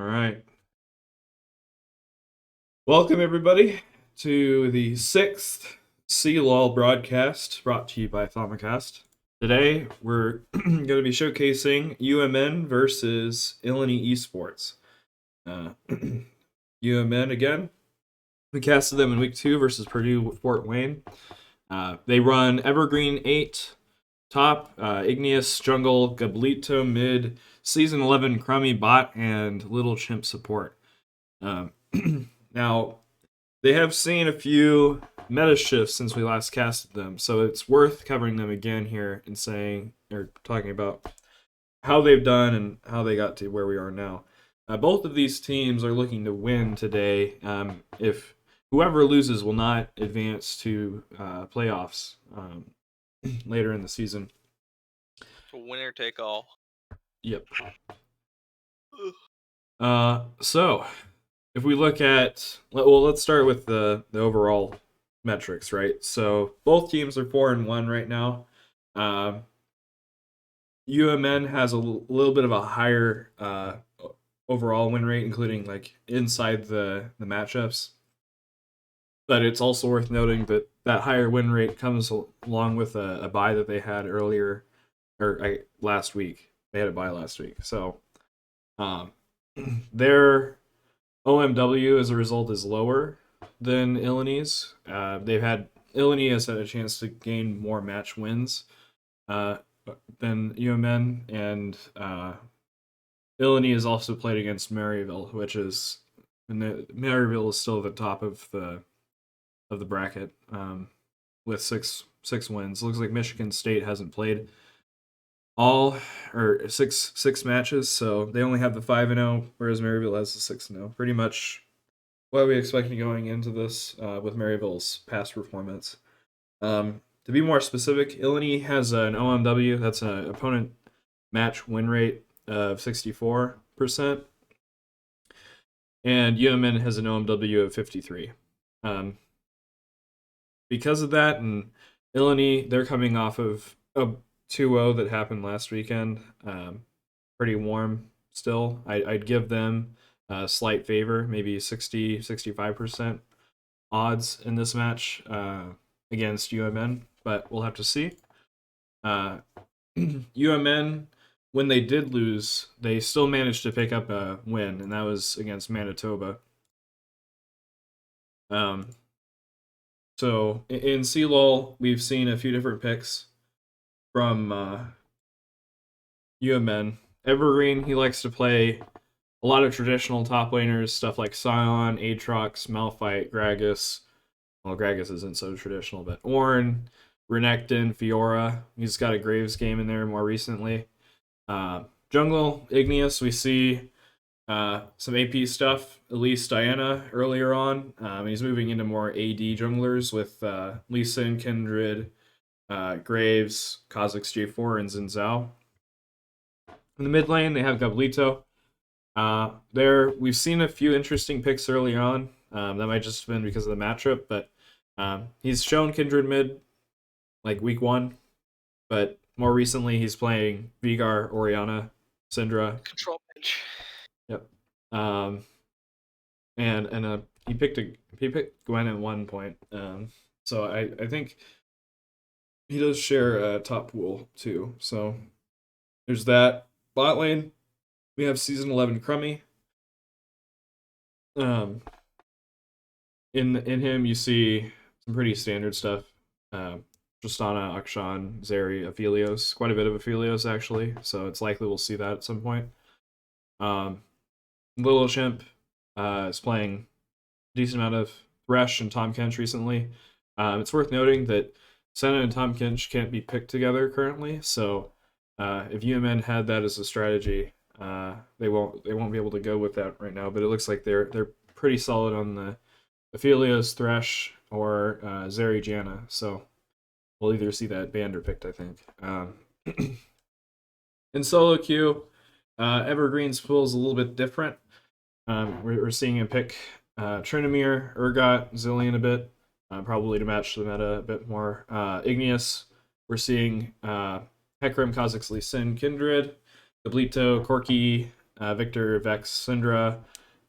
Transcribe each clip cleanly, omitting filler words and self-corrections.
All right. Welcome, everybody, to the sixth CLoL broadcast brought to you by Thomacast. Today, we're going to be showcasing UMN versus Illini Esports. UMN again. We casted them in week 2 versus Purdue Fort Wayne. They run Evergreen 8, top, Igneous, Jungle, Gablito, mid, Season 11, Crummy, bot, and Little Chimp support. Now, they have seen a few meta shifts since we last casted them, so it's worth covering them again here and saying, or talking about how they've done and how they got to where we are now. Both of these teams are looking to win today. If whoever loses will not advance to playoffs later in the season. So winner take all. Yep. So if we look at, well, let's start with the overall metrics, right? So both teams are 4-1 right now. UMN has a little bit of a higher overall win rate, including like inside the matchups. But it's also worth noting that that higher win rate comes along with a bye that they had earlier, or last week. They had a bye last week. So their OMW as a result is lower than Illini's. Illini has had a chance to gain more match wins than UMN, and Illini has also played against Maryville, Maryville is still at the top of the bracket with six wins. Looks like Michigan State hasn't played six matches, so they only have the 5-0, whereas Maryville has the 6-0. Pretty much what we expected going into this with Maryville's past performance. To be more specific, Illini has an OMW, that's an opponent match win rate of 64%, and UMN has an OMW of 53. Because of that, and Illini, they're coming off of a 2-0 that happened last weekend. Pretty warm still. I'd give them a slight favor, maybe 60-65% odds in this match against UMN, but we'll have to see. UMN, when they did lose, they still managed to pick up a win, and that was against Manitoba. So in CLoL, we've seen a few different picks from UMN. Evergreen, he likes to play a lot of traditional top laners, stuff like Scion, Aatrox, Malphite, Gragas. Well, Gragas isn't so traditional, but Ornn, Renekton, Fiora. He's got a Graves game in there more recently. Jungle, Igneous, we see some AP stuff, at least Diana earlier on. He's moving into more AD junglers with Lee Sin, Kindred, Graves, Kha'Zix J4, and Xin Zhao. In the mid lane, they have Gablito. We've seen a few interesting picks early on. That might just have been because of the matchup, but he's shown Kindred mid like week 1, but more recently he's playing Vigar, Orianna, Syndra. Control bench. Yep. And he picked Gwen at one point. So I think he does share a top pool too. So there's that. Bot lane, we have Season 11 Crummy. In him you see some pretty standard stuff. Tristana, Akshan, Zeri, Aphelios. Quite a bit of Aphelios actually, so it's likely we'll see that at some point. Little Chimp is playing a decent amount of Thresh and Tahm Kench recently. It's worth noting that Senna and Tahm Kench can't be picked together currently, so if UMN had that as a strategy, they won't be able to go with that right now. But it looks like they're pretty solid on the Aphelios, Thresh, or Zeri Janna. So we'll either see that banned or picked, I think. In solo queue, Evergreen's pool is a little bit different. We're seeing him pick Tryndamere, Urgot, Zillion a bit, probably to match the meta a bit more. Igneous, we're seeing Hecarim, Kha'Zix, Lee Sin, Kindred, Gablito, Corki, Victor, Vex, Syndra.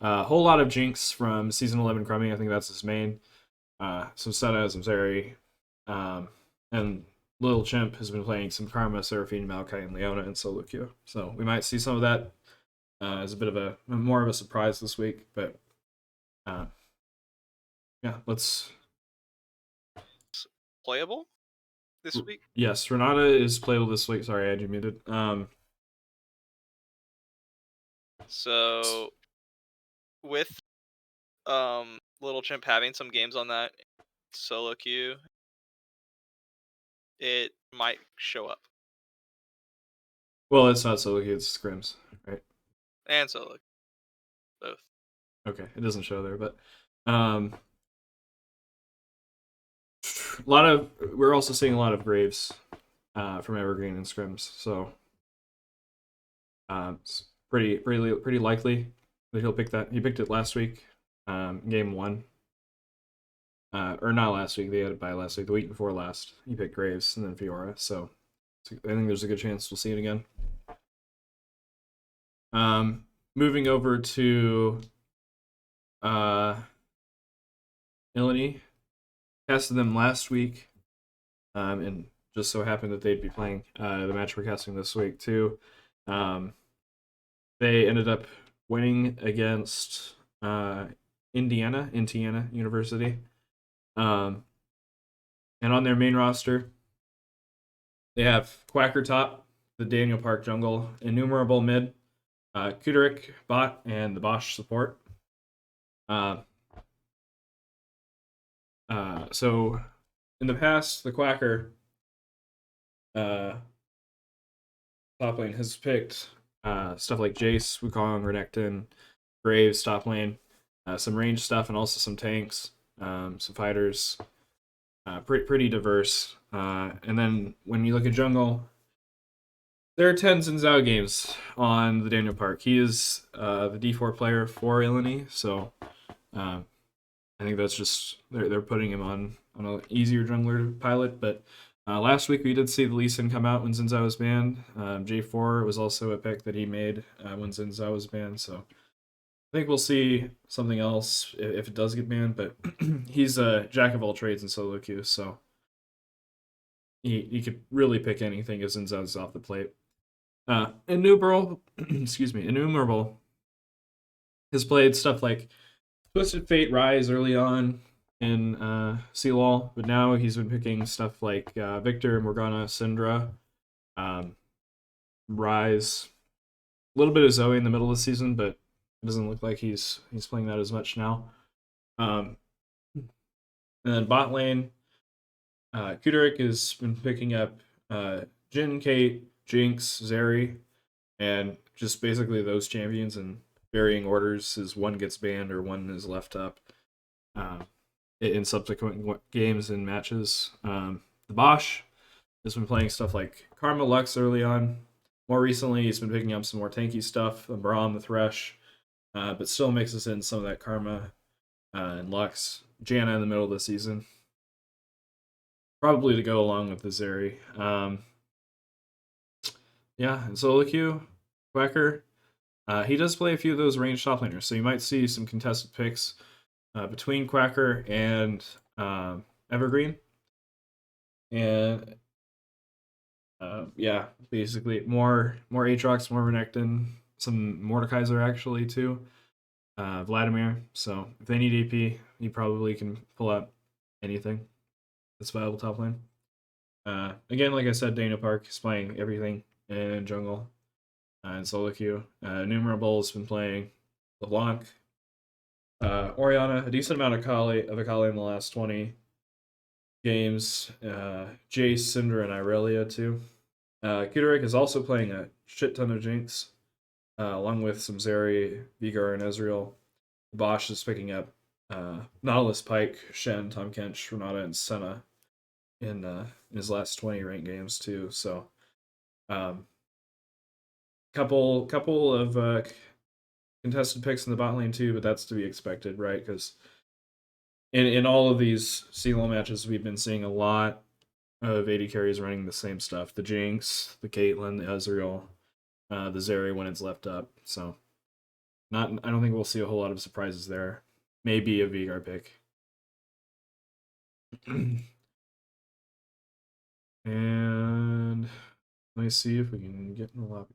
A whole lot of Jinx from Season 11 Crummy. I think that's his main. Some Senna, some Zeri. And Little Chimp has been playing some Karma, Seraphine, Maokai, and Leona in solo queue. So we might see some of that as a bit of a more of a surprise this week. But yeah, let's. Playable this week? Yes, Renata is playable this week. Sorry, I had you muted. So with Little Chimp having some games on that solo queue, it might show up. Well, it's not solo queue, it's scrims, right? And solo. Both. Okay, it doesn't show there, but a lot of we're also seeing a lot of Graves from Evergreen and scrims, so it's pretty likely that he'll pick that. He picked it last week, game 1. Or not last week, they had it by last week, the week before last. He picked Graves and then Fiora, so I think there's a good chance we'll see it again. Moving over to Illini. Casted them last week, and just so happened that they'd be playing the match we're casting this week too. They ended up winning against Indiana University. And on their main roster, they have Quacker top, the Daniel Park jungle, Innumerable mid, Kuderik bot, and the Bosch support. So in the past, the Quacker top lane has picked stuff like Jace, Wukong, Renekton, Graves top lane, some range stuff, and also some tanks, some fighters. Pretty diverse. And then when you look at jungle, there are 10 Xin Zhao games on the Daniel Park. He is the D4 player for Illini, so I think that's just they're putting him on an easier jungler pilot. But last week we did see the Lee Sin come out when Xin Zhao was banned. J4 was also a pick that he made when Xin Zhao was banned, so I think we'll see something else if it does get banned, but he's a jack of all trades in solo queue, so he could really pick anything if Xin Zhao's off the plate. Innumerable, Innumerable has played stuff like Twisted Fate Rise early on in CLoL, but now he's been picking stuff like Victor, Morgana, Syndra, Rise, a little bit of Zoe in the middle of the season, but it doesn't look like he's playing that as much now. And then bot lane, Kuderik has been picking up Jhin, Kate, Jinx, Zeri, and just basically those champions in varying orders as one gets banned or one is left up in subsequent games and matches. The Bosch has been playing stuff like Karma Lux early on. More recently, he's been picking up some more tanky stuff, the Braum, the Thresh, but still mixes in some of that Karma and Lux. Janna in the middle of the season. Probably to go along with the Zeri. Yeah, and solo queue, Quacker. He does play a few of those ranged top laners, so you might see some contested picks between Quacker and Evergreen. And yeah, basically more Aatrox, more Renekton, some Mordekaiser actually too, Vladimir. So if they need AP, you probably can pull out anything that's viable top lane. Again, like I said, Dana Park is playing everything in jungle and solo queue. Innumerable has been playing LeBlanc, Orianna, a decent amount of Akali in the last 20 games. Jace, Cinder, and Irelia too. Kuderik is also playing a shit ton of Jinx, along with some Zeri, Vigar, and Ezreal. Bosch is picking up Nautilus, Pike, Shen, Tahm Kench, Renata, and Senna in his last 20 ranked games too. So, couple of contested picks in the bot lane too, but that's to be expected, right? Because in all of these CLoL matches, we've been seeing a lot of AD carries running the same stuff: the Jinx, the Caitlyn, the Ezreal, the Zeri when it's left up. So I don't think we'll see a whole lot of surprises there. Maybe a Veigar pick. And let me see if we can get in the lobby.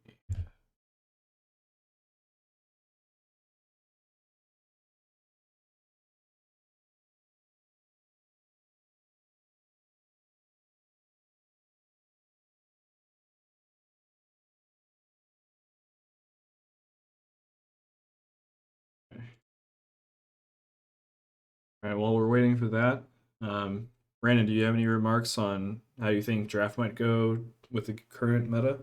All right, while we're waiting for that, Brandon, do you have any remarks on how you think draft might go with the current meta?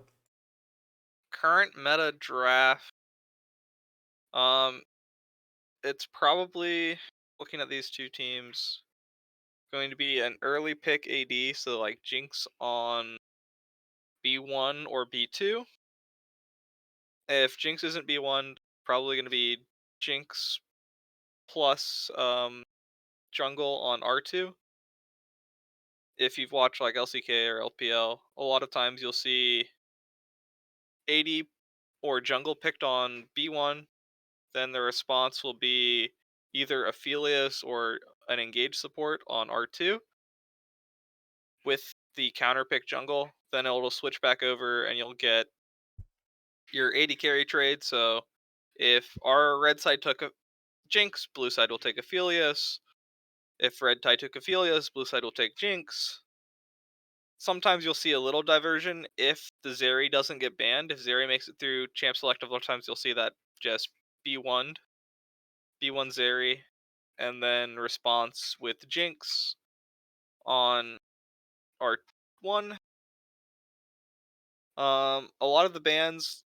Current meta draft. It's probably, looking at these two teams, going to be an early pick AD, so like Jinx on B1 or B2. If Jinx isn't B1, probably going to be Jinx plus jungle on R2. If you've watched like LCK or LPL, a lot of times you'll see AD or jungle picked on B1, then the response will be either Aphelios or an engaged support on R2 with the counter pick jungle. Then it'll switch back over and you'll get your AD carry trade. So if our red side took a Jinx, blue side will take Aphelios. If red side took Aphelios, blue side will take Jinx. Sometimes you'll see a little diversion if the Zeri doesn't get banned. If Zeri makes it through champ select, a lot of times you'll see that just B1 Zeri, and then response with Jinx on R1. A lot of the bans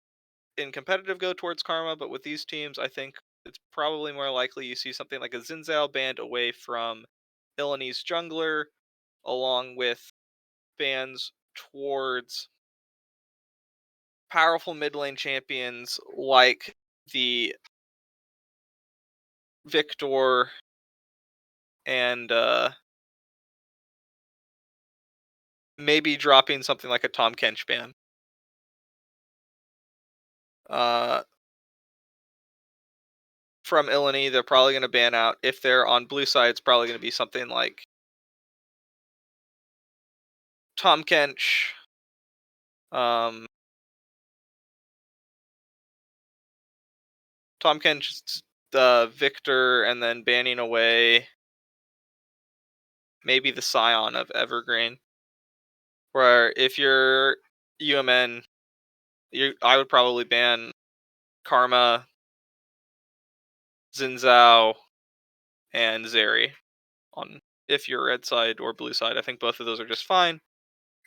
in competitive go towards Karma, but with these teams, I think it's probably more likely you see something like a Xin Zhao banned away from Illini's jungler, along with bans towards powerful mid lane champions like the Victor and maybe dropping something like a Tom Kench ban. Uh, from Illini, they're probably going to ban out. If they're on blue side, it's probably going to be something like Tom Kench, um, Victor, and then banning away maybe the Scion of Evergreen. Where if you're UMN, I would probably ban Karma, Xin Zhao, and Zeri on if you're red side or blue side. I think both of those are just fine.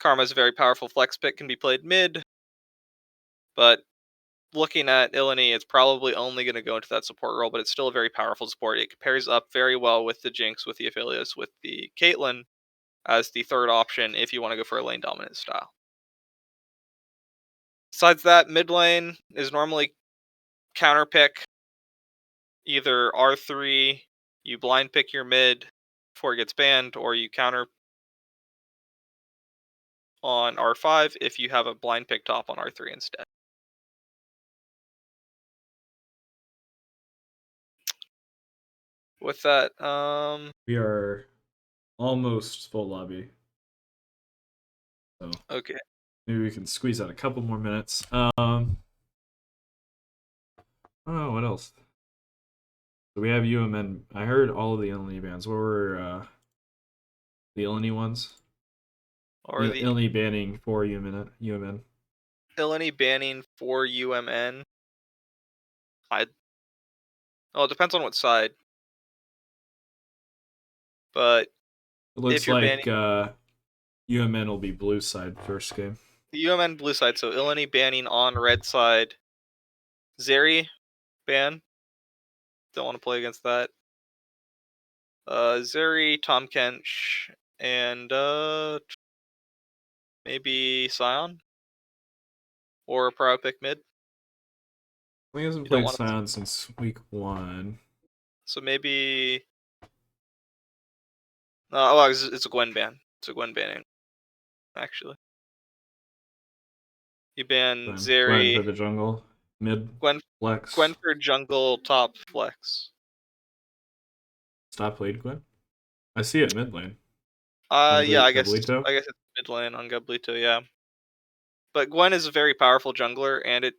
Karma's a very powerful flex pick, can be played mid, but looking at Illini, it's probably only going to go into that support role, but it's still a very powerful support. It pairs up very well with the Jinx, with the Aphelios, with the Caitlyn as the third option if you want to go for a lane dominant style. Besides that, mid lane is normally counter pick. Either R3, you blind pick your mid before it gets banned, or you counter on R5 if you have a blind pick top on R3 instead. With that, We are almost full lobby. So okay. maybe we can squeeze out a couple more minutes. Oh, what else? So we have UMN. I heard all of the Illini bands. What were the Illini ones? Or the Illini banning for UMN. Illini banning for UMN. It depends on what side. But It looks if you're like banning UMN will be blue side first game. the UMN blue side, so Illini banning on red side. Zeri ban. Don't want to play against that. Zeri, Tom Kench, and maybe Scion or a pro pick mid. We hasn't You don't played want to. Scion since week 1. So maybe. It's a Gwen ban. It's a Gwen banning, actually. You ban Gwen Zeri. for the jungle. Mid Gwen flex. for jungle top flex. Stop played Gwen. I see it mid lane. Yeah, I guess Gablito? it's mid lane on Gablito, yeah. But Gwen is a very powerful jungler, and it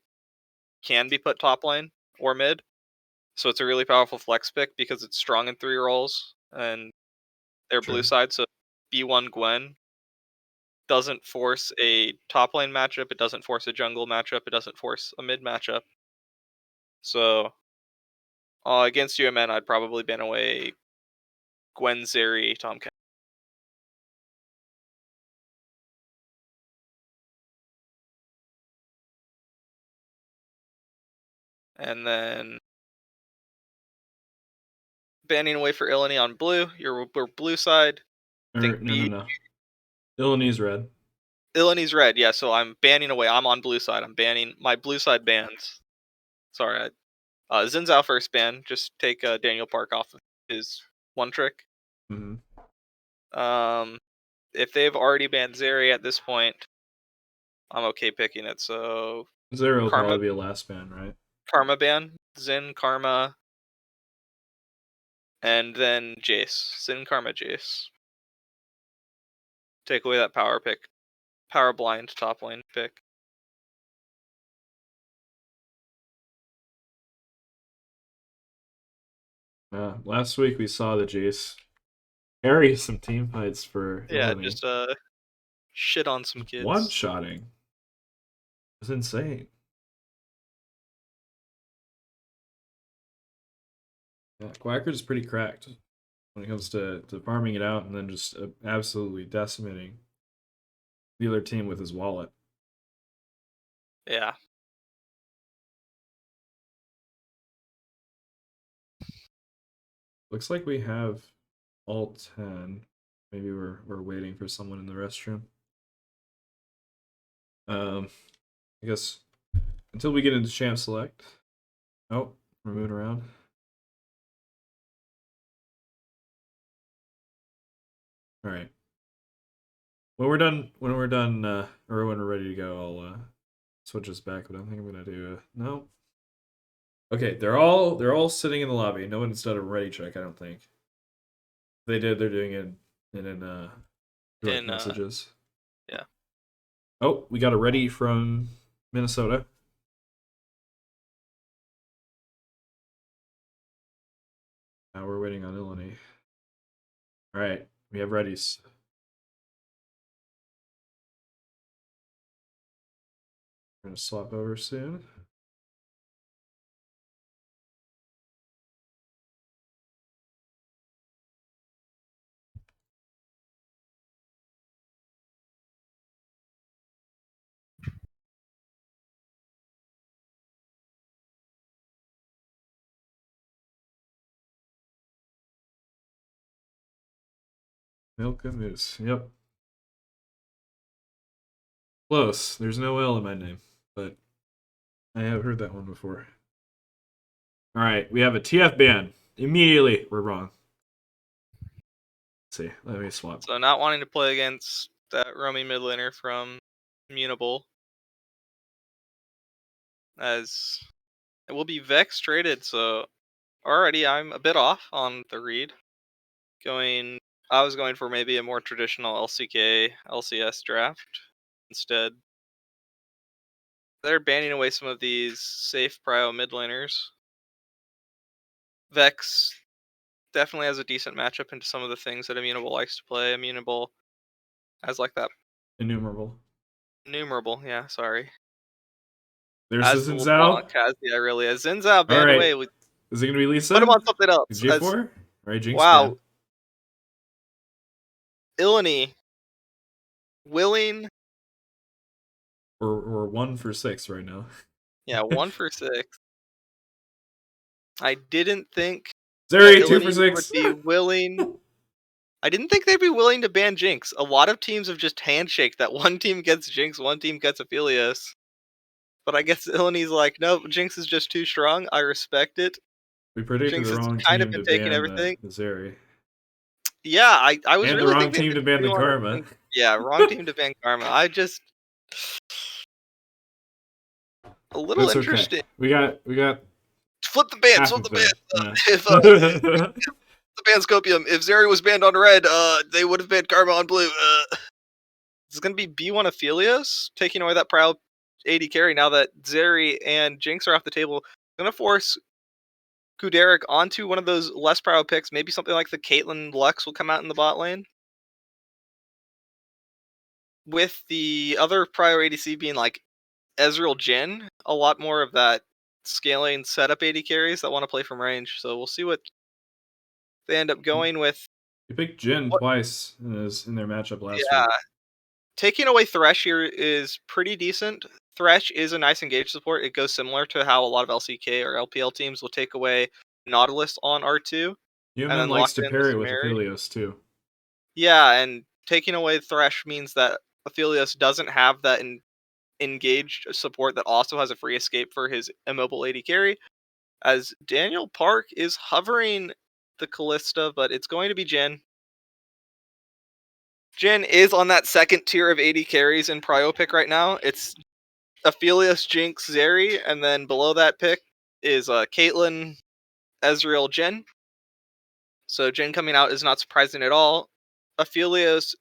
can be put top lane or mid. So it's a really powerful flex pick because it's strong in 3 roles, and they're blue side, so B1 Gwen doesn't force a top lane matchup, it doesn't force a jungle matchup, it doesn't force a mid matchup. So against UMN, I'd probably ban away Gwen, Zeri, Tomcat. And then banning away for Illini on blue. We're blue side. No. Illini's red. Illini's red, yeah, so I'm banning away. I'm on blue side. I'm banning my blue side bans. Sorry. Xin Zhao first ban. Just take Daniel Park off of his one trick. If they've already banned Zeri at this point, I'm okay picking it. So Zeri will probably be a last ban, right? Karma ban. Xin, Karma, and then Jace. Xin, Karma, Jace. Take away that power pick. Power blind top lane pick. Last week we saw the Jace carry some team fights for Yeah, Illini. just shit on some kids. One-shotting. It's insane. Yeah, Quackers is pretty cracked when it comes to farming it out and then just absolutely decimating the other team with his wallet. Yeah. Looks like we have all 10. Maybe we're waiting for someone in the restroom. I guess until we get into champ select. Oh, we're moving around. All right. When we're done, or when we're ready to go, I'll switch us back. But I think I'm gonna do no. Okay, they're all sitting in the lobby. No one's done a ready check. I don't think. If they did. They're doing it in direct messages. Yeah. Oh, we got a ready from Minnesota. Now we're waiting on Illini. All right, we have readies. We're gonna swap over soon. Milka Moose. Yep. Close. There's no L in my name, but I have heard that one before. All right, we have a TF ban. Immediately, we're wrong. Let's see, let me swap. So not wanting to play against that roaming mid laner from Mutable, as it will be Vex traded. So already I'm a bit off on the read. I was going for maybe a more traditional LCK LCS draft. Instead, they're banning away some of these safe prio mid laners. Vex definitely has a decent matchup into some of the things that Immutable likes to play. Immutable has like that Innumerable. yeah, sorry. There's As Xin Zhao. Irelia. Xin Zhao banned away. Is it gonna be Lisa? Put him on something else. G4? All right, Jinx. Wow. Illini. Willing. We're 1 for 6 right now. Yeah, 1 for 6. I didn't think Zeri, 2 for 6. would be willing. I didn't think they'd be willing to ban Jinx. A lot of teams have just handshaked that one team gets Jinx, one team gets Aphelios. But I guess Illini's like, nope, Jinx is just too strong. I respect it. We predicted Jinx the has wrong kind of team been to taking ban everything. the Zeri. Yeah, I was and really the wrong thinking team to ban the Karma. Yeah, wrong team to ban Karma. a little That's okay. interesting. We got Flip the ban, half flip the of ban. it. Yeah. If the ban Scopium, if Zeri was banned on red, they would have banned Karma on blue. It's gonna be B1 Aphelios taking away that proud 80 carry now that Zeri and Jinx are off the table. Gonna force Kuderic onto one of those less proud picks. Maybe something like the Caitlyn Lux will come out in the bot lane. With the other prior ADC being like Ezreal Jhin, a lot more of that scaling setup AD carries that want to play from range. So we'll see what they end up going with. You picked Jin What, twice in their matchup last yeah, week. taking away Thresh here is pretty decent. Thresh is a nice engage support. It goes similar to how a lot of LCK or LPL teams will take away Nautilus on R2 and Human then lock likes to it in pair with it with Mary. Aphelios too. Yeah, and taking away Thresh means that Aphelios doesn't have that engaged support that also has a free escape for his immobile AD carry. As Daniel Park is hovering the Callista, but it's going to be Jhin. Jhin is on that second tier of 80 carries in Prio pick right now. It's Aphelios, Jinx, Zeri, and then below that pick is Caitlyn, Ezreal, Jhin. So Jhin coming out is not surprising at all. Aphelios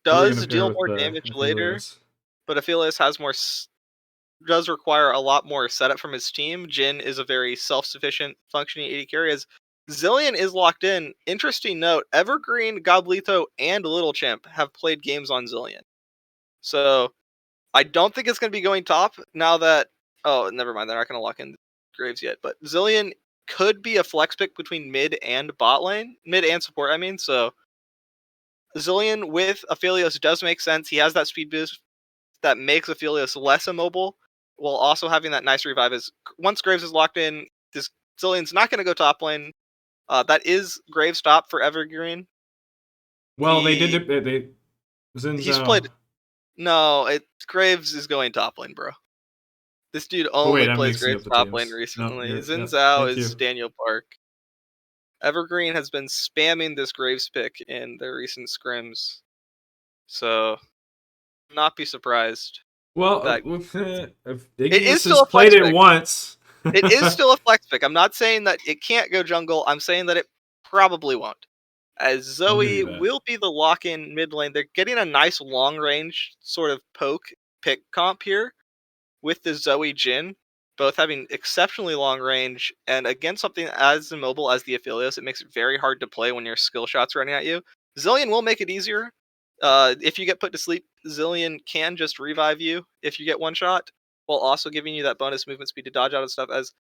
Who are we gonna does pair deal with more the damage later, Aphelios? but Aphelios has more does require a lot more setup from his team. Jhin is a very self-sufficient functioning AD carry as Zillion is locked in. Interesting note, Evergreen, Goblito, and Little Chimp have played games on Zillion. So I don't think it's going to be going top now that... Oh, never mind. They're not going to lock in Graves yet. But Zillion could be a flex pick between mid and bot lane. Mid and support, I mean. So Zillion with Aphelios does make sense. He has that speed boost that makes Aphelios less immobile, while also having that nice revive. Is once Graves is locked in, this Zillion's not going to go top lane. That is Graves' top for Evergreen. Well, they did it. They Xin He's Zhao. played... No, Graves is going top lane, bro. This dude Oh wait, only I'm plays mixing Graves up the top lane teams. No, recently. you're Xin yep. Zhao Thank is you. Daniel Park. Evergreen has been spamming this Graves pick in their recent scrims, so not be surprised Well, that if it is Igneous has still a played flex it pick. once. It is still a flex pick. I'm not saying that it can't go jungle. I'm saying that it probably won't. As I'll give Zoe you that. will be the lock-in mid lane. They're getting a nice long-range sort of poke pick comp here with the Zoe Jhin, both having exceptionally long range, and against something as immobile as the Aphelios, it makes it very hard to play when your skill shots running at you. Zillion will make it easier. If you get put to sleep, Zillion can just revive you if you get one shot, while also giving you that bonus movement speed to dodge out and stuff. As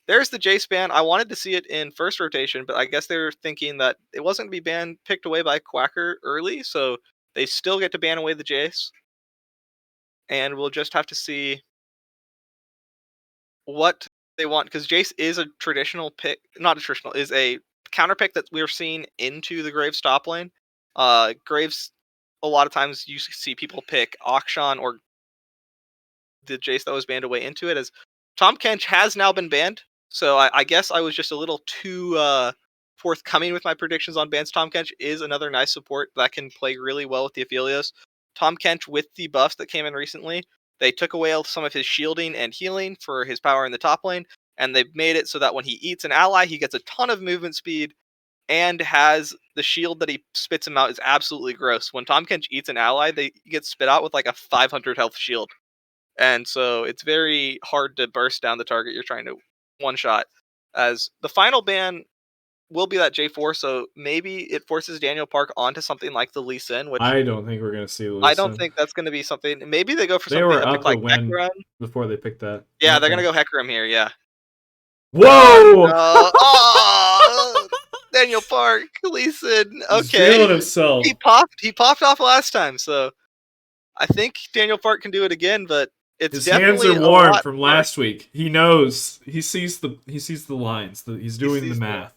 there's the J span. I wanted to see it in first rotation, but I guess they were thinking that it wasn't going to be picked away by Quacker early, so they still get to ban away the Jace. And we'll just have to see what they want, because Jace is a traditional pick, not a traditional, is a counter pick that we're seeing into the Graves top lane. Graves, a lot of times you see people pick Akshan or the Jace that was banned away into it, as Tom Kench has now been banned. So I guess I was just a little too forthcoming with my predictions on bans. Tom Kench is another nice support that can play really well with the Aphelios. Tom Kench, with the buffs that came in recently, they took away some of his shielding and healing for his power in the top lane, and they've made it so that when he eats an ally, he gets a ton of movement speed and has the shield that he spits him out is absolutely gross. When Tom Kench eats an ally, they get spit out with like a 500 health shield. And so it's very hard to burst down the target you're trying to one shot. As the final ban will be that J4, so maybe it forces Daniel Park onto something like the Lee Sin, which I don't think we're gonna see I don't Lucian. think that's going to be something. Maybe they go for They something, were a pick up a like win Hecarim. before they picked that. Yeah, they're Okay. going to go Hecarim here, yeah. Oh, Whoa! no. Oh, Daniel Park, Lee Sin. He's Okay. feeling himself. He popped off last time, so I think Daniel Park can do it again, but it's His hands are definitely a warm lot from more. last week. He knows. He sees the lines. He's He doing the sees math.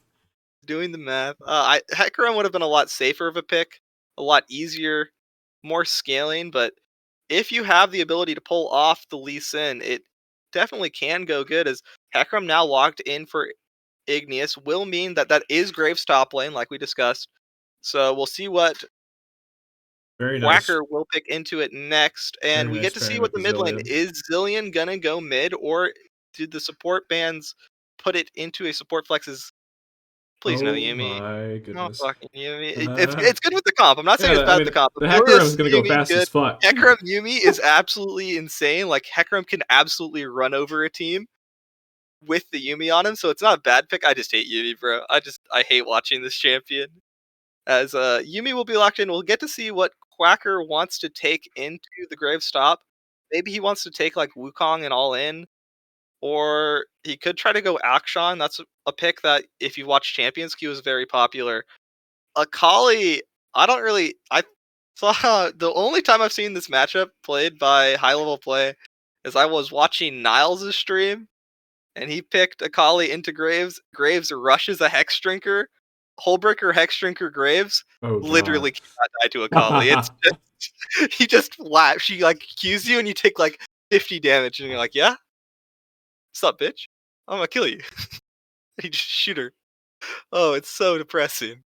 doing the math. Hecarim would have been a lot safer of a pick, a lot easier, more scaling. But if you have the ability to pull off the Lee Sin, it definitely can go good. As Hecarim now locked in for Igneous will mean that that is Graves top lane, like we discussed. So we'll see what Very nice. Quacker will pick into it next, Very and we nice get to see pairing what with the the mid lane Zillion. is. Zillion gonna go mid, or did the support bans put it into a support flex's? Please no Oh Yumi. my Oh goodness. fucking Yumi. It's Yeah, it's good with the comp. I'm not saying it's bad I with the mean, comp. the Aphelios Hecarim's gonna go Yumi fast good. as fuck. Hecarim Yumi is absolutely insane. Like Hecarim can absolutely run over a team with the Yumi on him, so it's not a bad pick. I just hate Yumi, bro. I hate watching this champion. As Yumi will be locked in, we'll get to see what Quacker wants to take into the Grave Stop. Maybe he wants to take like Wukong and all in, or he could try to go Akshan. That's a pick that if you watch Champions Queue is very popular. Akali, I don't really. I saw the only time I've seen this matchup played by high level play is I was watching Niles' stream and he picked Akali into Graves. Graves rushes a Hex Drinker, Hullbreaker, Hex Drinker, Graves. Oh god. Literally cannot die to Akali. It's just, he just laughs. She like cues you and you take like 50 damage and you're like, yeah, what's up, bitch? I'm gonna kill you. You just shoot her. Oh, it's so depressing.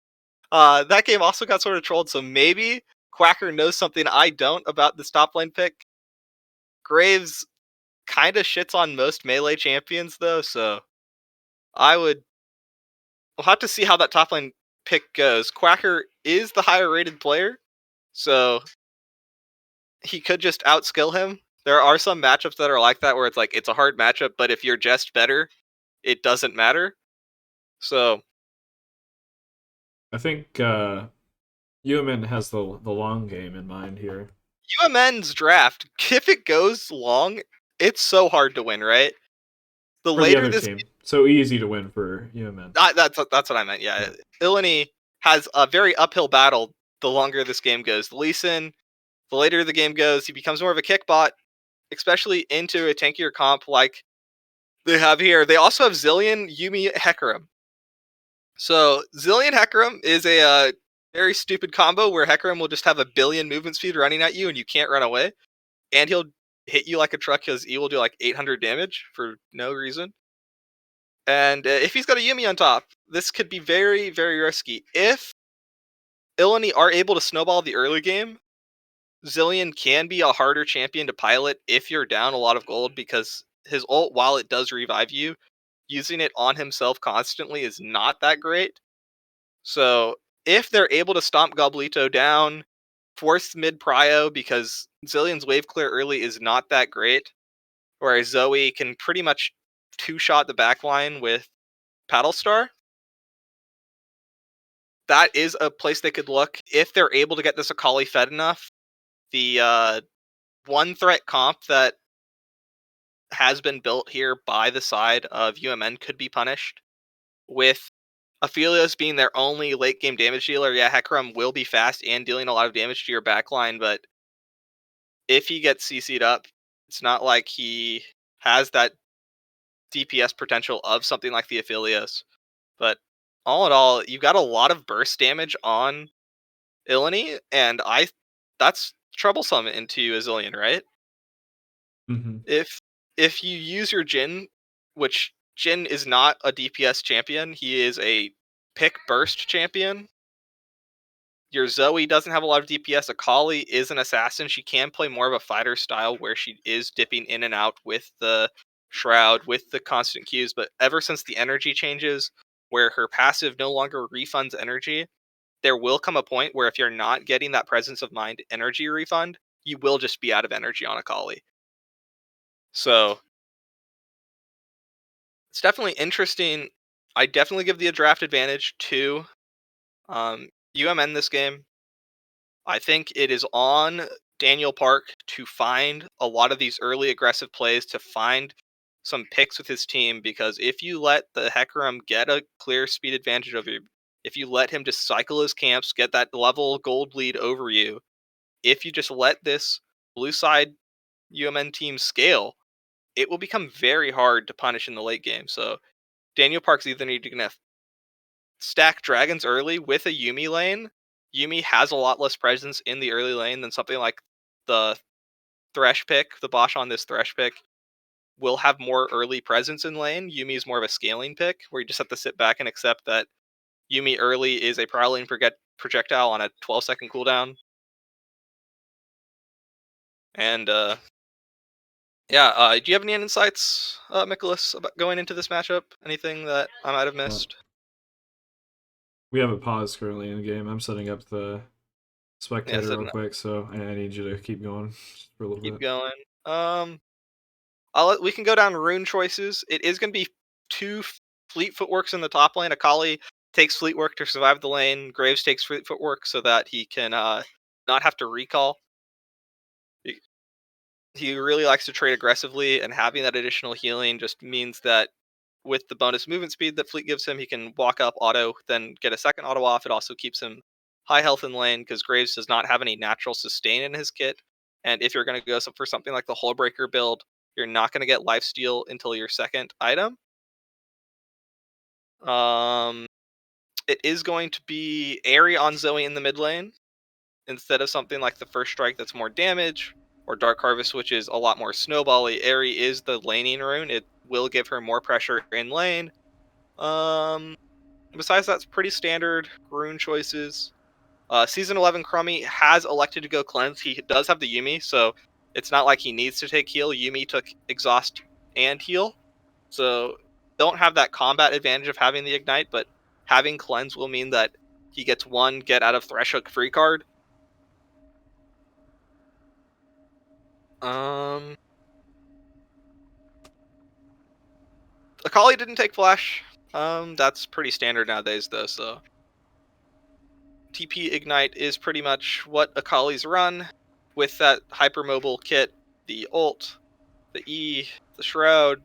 That game also got sort of trolled, so maybe Quacker knows something I don't about this top lane pick. Graves kind of shits on most melee champions though, so I would. We'll have to see how that top lane pick goes. Quacker is the higher rated player, so he could just outskill him. There are some matchups that are like that where it's like it's a hard matchup, but if you're just better, it doesn't matter. So I think UMN has the long game in mind here. UMN's draft, if it goes long, it's so hard to win, right? The For the later other this, team. So easy to win for UMN. that's what I meant. Yeah, Yeah. Illini has a very uphill battle. The longer this game goes, the Lee Sin, the later the game goes, he becomes more of a kick bot, especially into a tankier comp like they have here. They also have Zillion, Yumi, Hecarim. So Zillion Hecarim is a very stupid combo where Hecarim will just have a billion movement speed running at you and you can't run away, and he'll hit you like a truck because he will do like 800 damage for no reason. And if he's got a Yumi on top, this could be very, very risky. If Illini are able to snowball the early game, Zillion can be a harder champion to pilot if you're down a lot of gold because his ult, while it does revive you, using it on himself constantly is not that great. So if they're able to stomp Goblito down, force mid prio because Zillion's wave clear early is not that great, whereas Zoe can pretty much two-shot the backline with Paddle Star. That is a place they could look if they're able to get this Akali fed enough. The one threat comp that has been built here by the side of UMN could be punished with Aphelios being their only late game damage dealer. Yeah, Hecarim will be fast and dealing a lot of damage to your backline, but if he gets CC'd up, it's not like he has that DPS potential of something like the Aphelios. But all in all, you've got a lot of burst damage on Illini, and that's troublesome into a Zillion, right? Hmm. If if you use your Jin, which Jin is not a DPS champion, he is a pick burst champion. Your Zoe doesn't have a lot of DPS. Akali is an assassin. She can play more of a fighter style where she is dipping in and out with the shroud, with the constant Qs. But ever since the energy changes, where her passive no longer refunds energy, there will come a point where if you're not getting that presence of mind energy refund, you will just be out of energy on Akali. So it's definitely interesting. I definitely give the draft advantage to UMN this game. I think it is on Daniel Park to find a lot of these early aggressive plays, to find some picks with his team, because if you let the Hecarim get a clear speed advantage over you, if you let him just cycle his camps, get that level gold lead over you, if you just let this blue side UMN team scale, it will become very hard to punish in the late game. So Daniel Park's either need to stack dragons early with a Yumi lane. Yumi has a lot less presence in the early lane than something like the Thresh pick. The Bosch on this Thresh pick will have more early presence in lane. Yumi is more of a scaling pick where you just have to sit back and accept that Yumi early is a prowling projectile on a 12-second cooldown. And yeah, do you have any insights, Nicholas, about going into this matchup? Anything that I might have missed? We have a pause currently in the game. I'm setting up the Yeah, spectator so real quick, so I need you to keep going for a little keep bit. going. We can go down rune choices. It is going to be two fleet footworks in the top lane. Akali takes fleet work to survive the lane. Graves takes fleet footwork so that he can not have to recall. He really likes to trade aggressively, and having that additional healing just means that with the bonus movement speed that Fleet gives him, he can walk up auto, then get a second auto off. It also keeps him high health in lane because Graves does not have any natural sustain in his kit. And if you're going to go for something like the Hullbreaker build, you're not going to get lifesteal until your second item. Um, it is going to be Airy on Zoe in the mid lane instead of something like the First Strike that's more damage, or Dark Harvest, which is a lot more snowbally. Airy is the laning rune. It will give her more pressure in lane. Um, Besides, that's pretty standard rune choices. Season 11 Crummy has elected to go cleanse. He does have the Yuumi, so it's not like he needs to take heal. Yuumi took exhaust and heal, so don't have that combat advantage of having the ignite, but having cleanse will mean that he gets one get out of Thresh free card. Um, Akali didn't take flash. That's pretty standard nowadays, though. So TP Ignite is pretty much what Akali's run with that hypermobile kit, the ult, the E, the Shroud,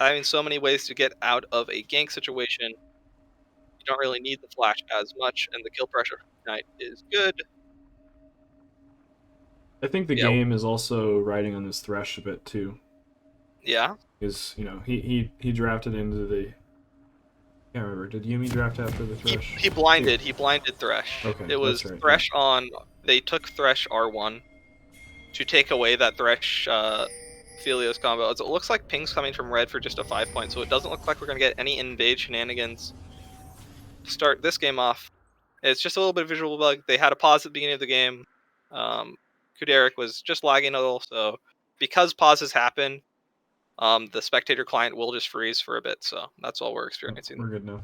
having so many ways to get out of a gank situation. You don't really need the flash as much, and the kill pressure from Ignite is good. I think the Yeah, game is also riding on this Thresh a bit too, yeah. because he drafted into the. I can't remember. Did Yumi draft after the Thresh? He blinded. He blinded Thresh. Okay, It was that's right. Thresh on. They took Thresh R1 to take away that Thresh Phelios combo. It looks like ping's coming from red for just a 5 point, so it doesn't look like we're going to get any invade shenanigans to start this game off. It's just a little bit of visual bug. They had a pause at the beginning of the game. Kuderik was just lagging a little, so because pauses happen, the spectator client will just freeze for a bit, so that's all we're experiencing. We're good now.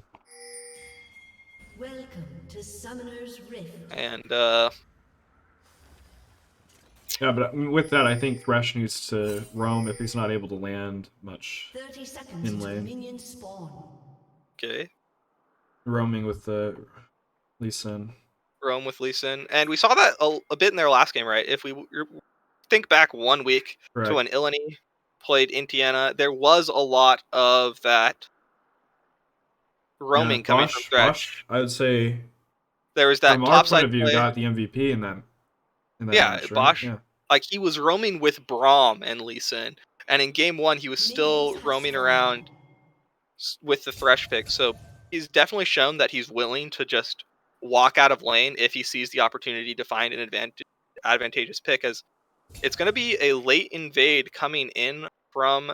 Welcome to Summoner's Rift. And Yeah, but with that, I think Thresh needs to roam if he's not able to land much 30 seconds in until lane. minions spawn. okay, Roaming with the Lee Sin. roam with Lee Sin, and we saw that a bit in their last game, right? If we think back 1 week to when Illini played Indiana, there was a lot of that roaming coming from Thresh. Bosch, I would say, there was that from our point topside of view, play. got the MVP in that Yeah, match, right? Bosch, Yeah. like he was roaming with Braum and Lee Sin, and in game 1 he was still roaming around with the Thresh pick. So he's definitely shown that he's willing to just walk out of lane if he sees the opportunity to find an advantageous pick, as it's going to be a late invade coming in from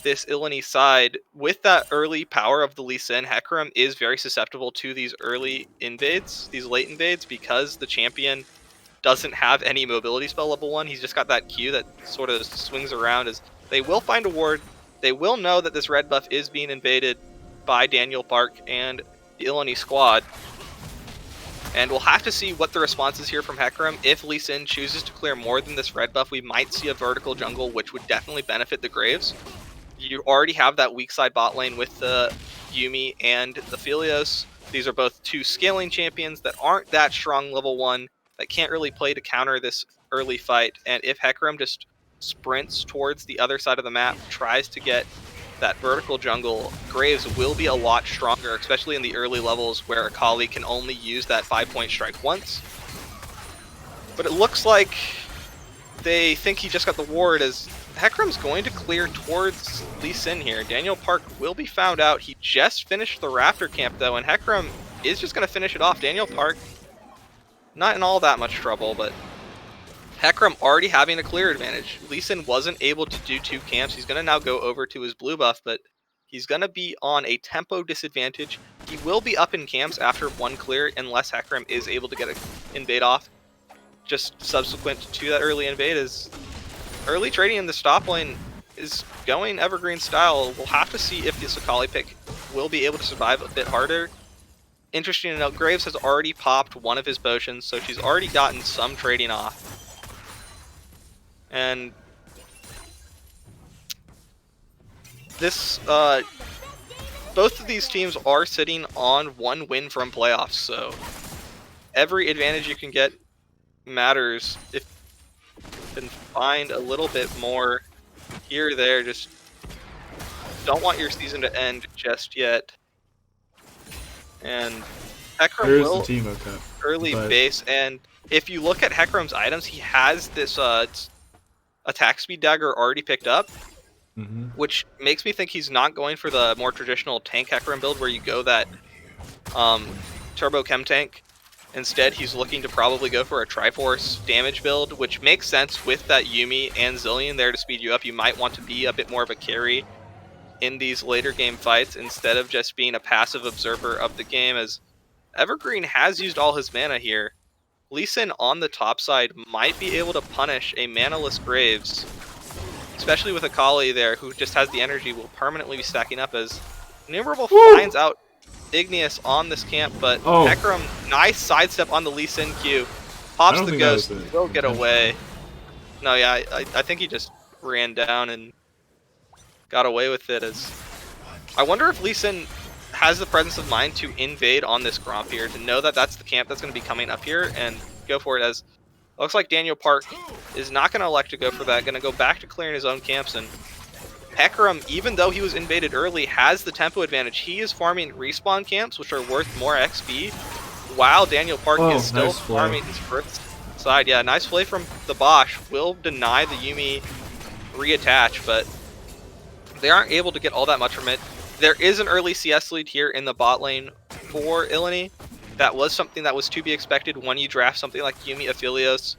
this Illini side. With that early power of the Lee Sin, Hecarim is very susceptible to these early invades, these late invades, because the champion doesn't have any mobility spell level 1. He's just got that Q that sort of swings around. As they will find a ward. They will know that this red buff is being invaded by Daniel Park and the Illini squad. And we'll have to see what the response is here from Hecarim. If Lee Sin chooses to clear more than this red buff, we might see a vertical jungle, which would definitely benefit the Graves. You already have that weak side bot lane with the Yuumi and the Phelios. These are both 2 scaling champions that aren't that strong level 1, that can't really play to counter this early fight. And if Hecarim just sprints towards the other side of the map, tries to get that vertical jungle, Graves will be a lot stronger, especially in the early levels where Akali can only use that 5-point strike once. But it looks like they think he just got the ward, as Hecarim's going to clear towards Lee Sin here. Daniel Park will be found out. He just finished the Raptor camp though, and Hecarim is just going to finish it off. Daniel Park not in all that much trouble, but Hecarim already having a clear advantage. Lee Sin wasn't able to do 2 camps. He's going to now go over to his blue buff, but he's going to be on a tempo disadvantage. He will be up in camps after 1 clear unless Hecarim is able to get an invade off. just subsequent to that early invade is early trading in the top lane is going Evergreen style. We'll have to see if the Sakali pick will be able to survive a bit harder. Interesting to note, Graves has already popped one of his potions, so she's already gotten some trading off. And this, both of these teams are sitting on 1 win from playoffs, so every advantage you can get matters. If you can find a little bit more here or there, just don't want your season to end just yet. And Hecarim There's will the Teemo cut. early but- base, and if you look at Hecarim's items, he has this attack speed dagger already picked up, which makes me think he's not going for the more traditional tank Hecarim build where you go that turbo chem tank. Instead, he's looking to probably go for a Triforce damage build, which makes sense with that Yuumi and Zillion there to speed you up. You might want to be a bit more of a carry in these later game fights instead of just being a passive observer of the game, as Evergreen has used all his mana here. Lee Sin on the top side might be able to punish a manaless Graves, especially with Akali there, who just has the energy, will permanently be stacking up as Innumerable finds out Igneous on this camp, but Hecarim, nice sidestep on the Lee Sin Q. Pops the ghost, will get away. No, yeah, I think he just ran down and got away with it. As I wonder if Lee Sin has the presence of mind to invade on this Gromp here, to know that that's the camp that's going to be coming up here and go for it, as it looks like Daniel Park is not going to elect to go for that, going to go back to clearing his own camps. And Hecarim, even though he was invaded early, has the tempo advantage. He is farming respawn camps, which are worth more XP, while Daniel Park is still nice farming his first side. Yeah, nice play from the Bosch. Will deny the Yuumi reattach, but they aren't able to get all that much from it. There is an early CS lead here in the bot lane for Illini. That was something that was to be expected when you draft something like Yuumi Aphelios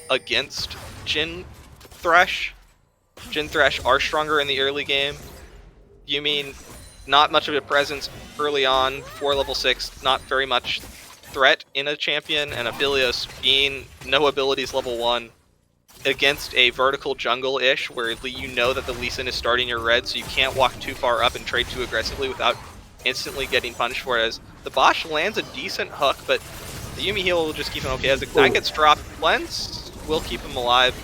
against Jhin Thresh. Jhin Thresh are stronger in the early game. Yuumi, not much of a presence early on, 4 level 6, not very much threat in a champion, and Aphelios being no abilities level 1 against a vertical jungle-ish, where you know that the Lee Sin is starting your red, so you can't walk too far up and trade too aggressively without instantly getting punished for it. As the Bosch lands a decent hook, but the Yuumi heal will just keep him okay. As Ignite gets dropped, Cleanse will keep him alive.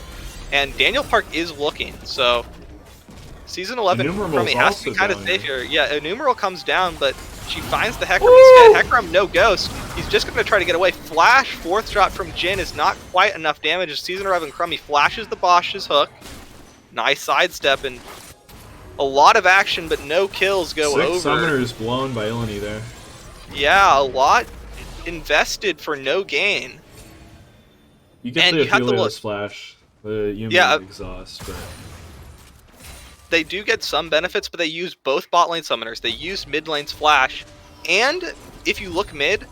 And Daniel Park is looking, so Season 11 from me has to be kind of safe here. Yeah, Innumerable comes down, but she finds the Hecarim instead. Hecarim, no ghost. He's just going to try to get away. Flash, 4th shot from Jhin is not quite enough damage. As Season 11 Crummy flashes the Bosch's hook. Nice sidestep, and a lot of action, but no kills go over. 6 summoners blown by Illini there. Yeah, a lot invested for no gain. You get the Aphelios flash, the Yuumi exhaust, but they do get some benefits, but they use both bot lane summoners. They use mid lane's flash, and if you look mid,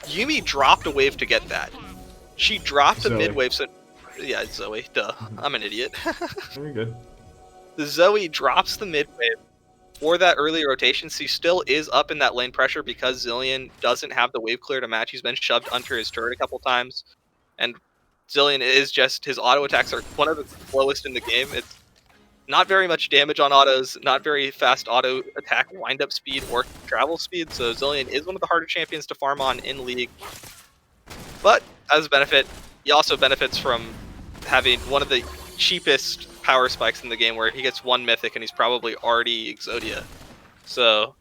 Yuumi dropped a wave to get that. She dropped a mid wave, so yeah, it's Zoe. Duh, I'm an idiot. Very good. The Zoe drops the mid wave for that early rotation. She still is up in that lane pressure because Zillion doesn't have the wave clear to match. He's been shoved under his turret a couple times, and Zillion is just, his auto attacks are one of the slowest in the game. It's not very much damage on autos, not very fast auto attack wind-up speed or travel speed, so Zillion is one of the harder champions to farm on in League. But, as a benefit, he also benefits from having one of the cheapest power spikes in the game, where he gets 1 mythic and he's probably already Exodia. So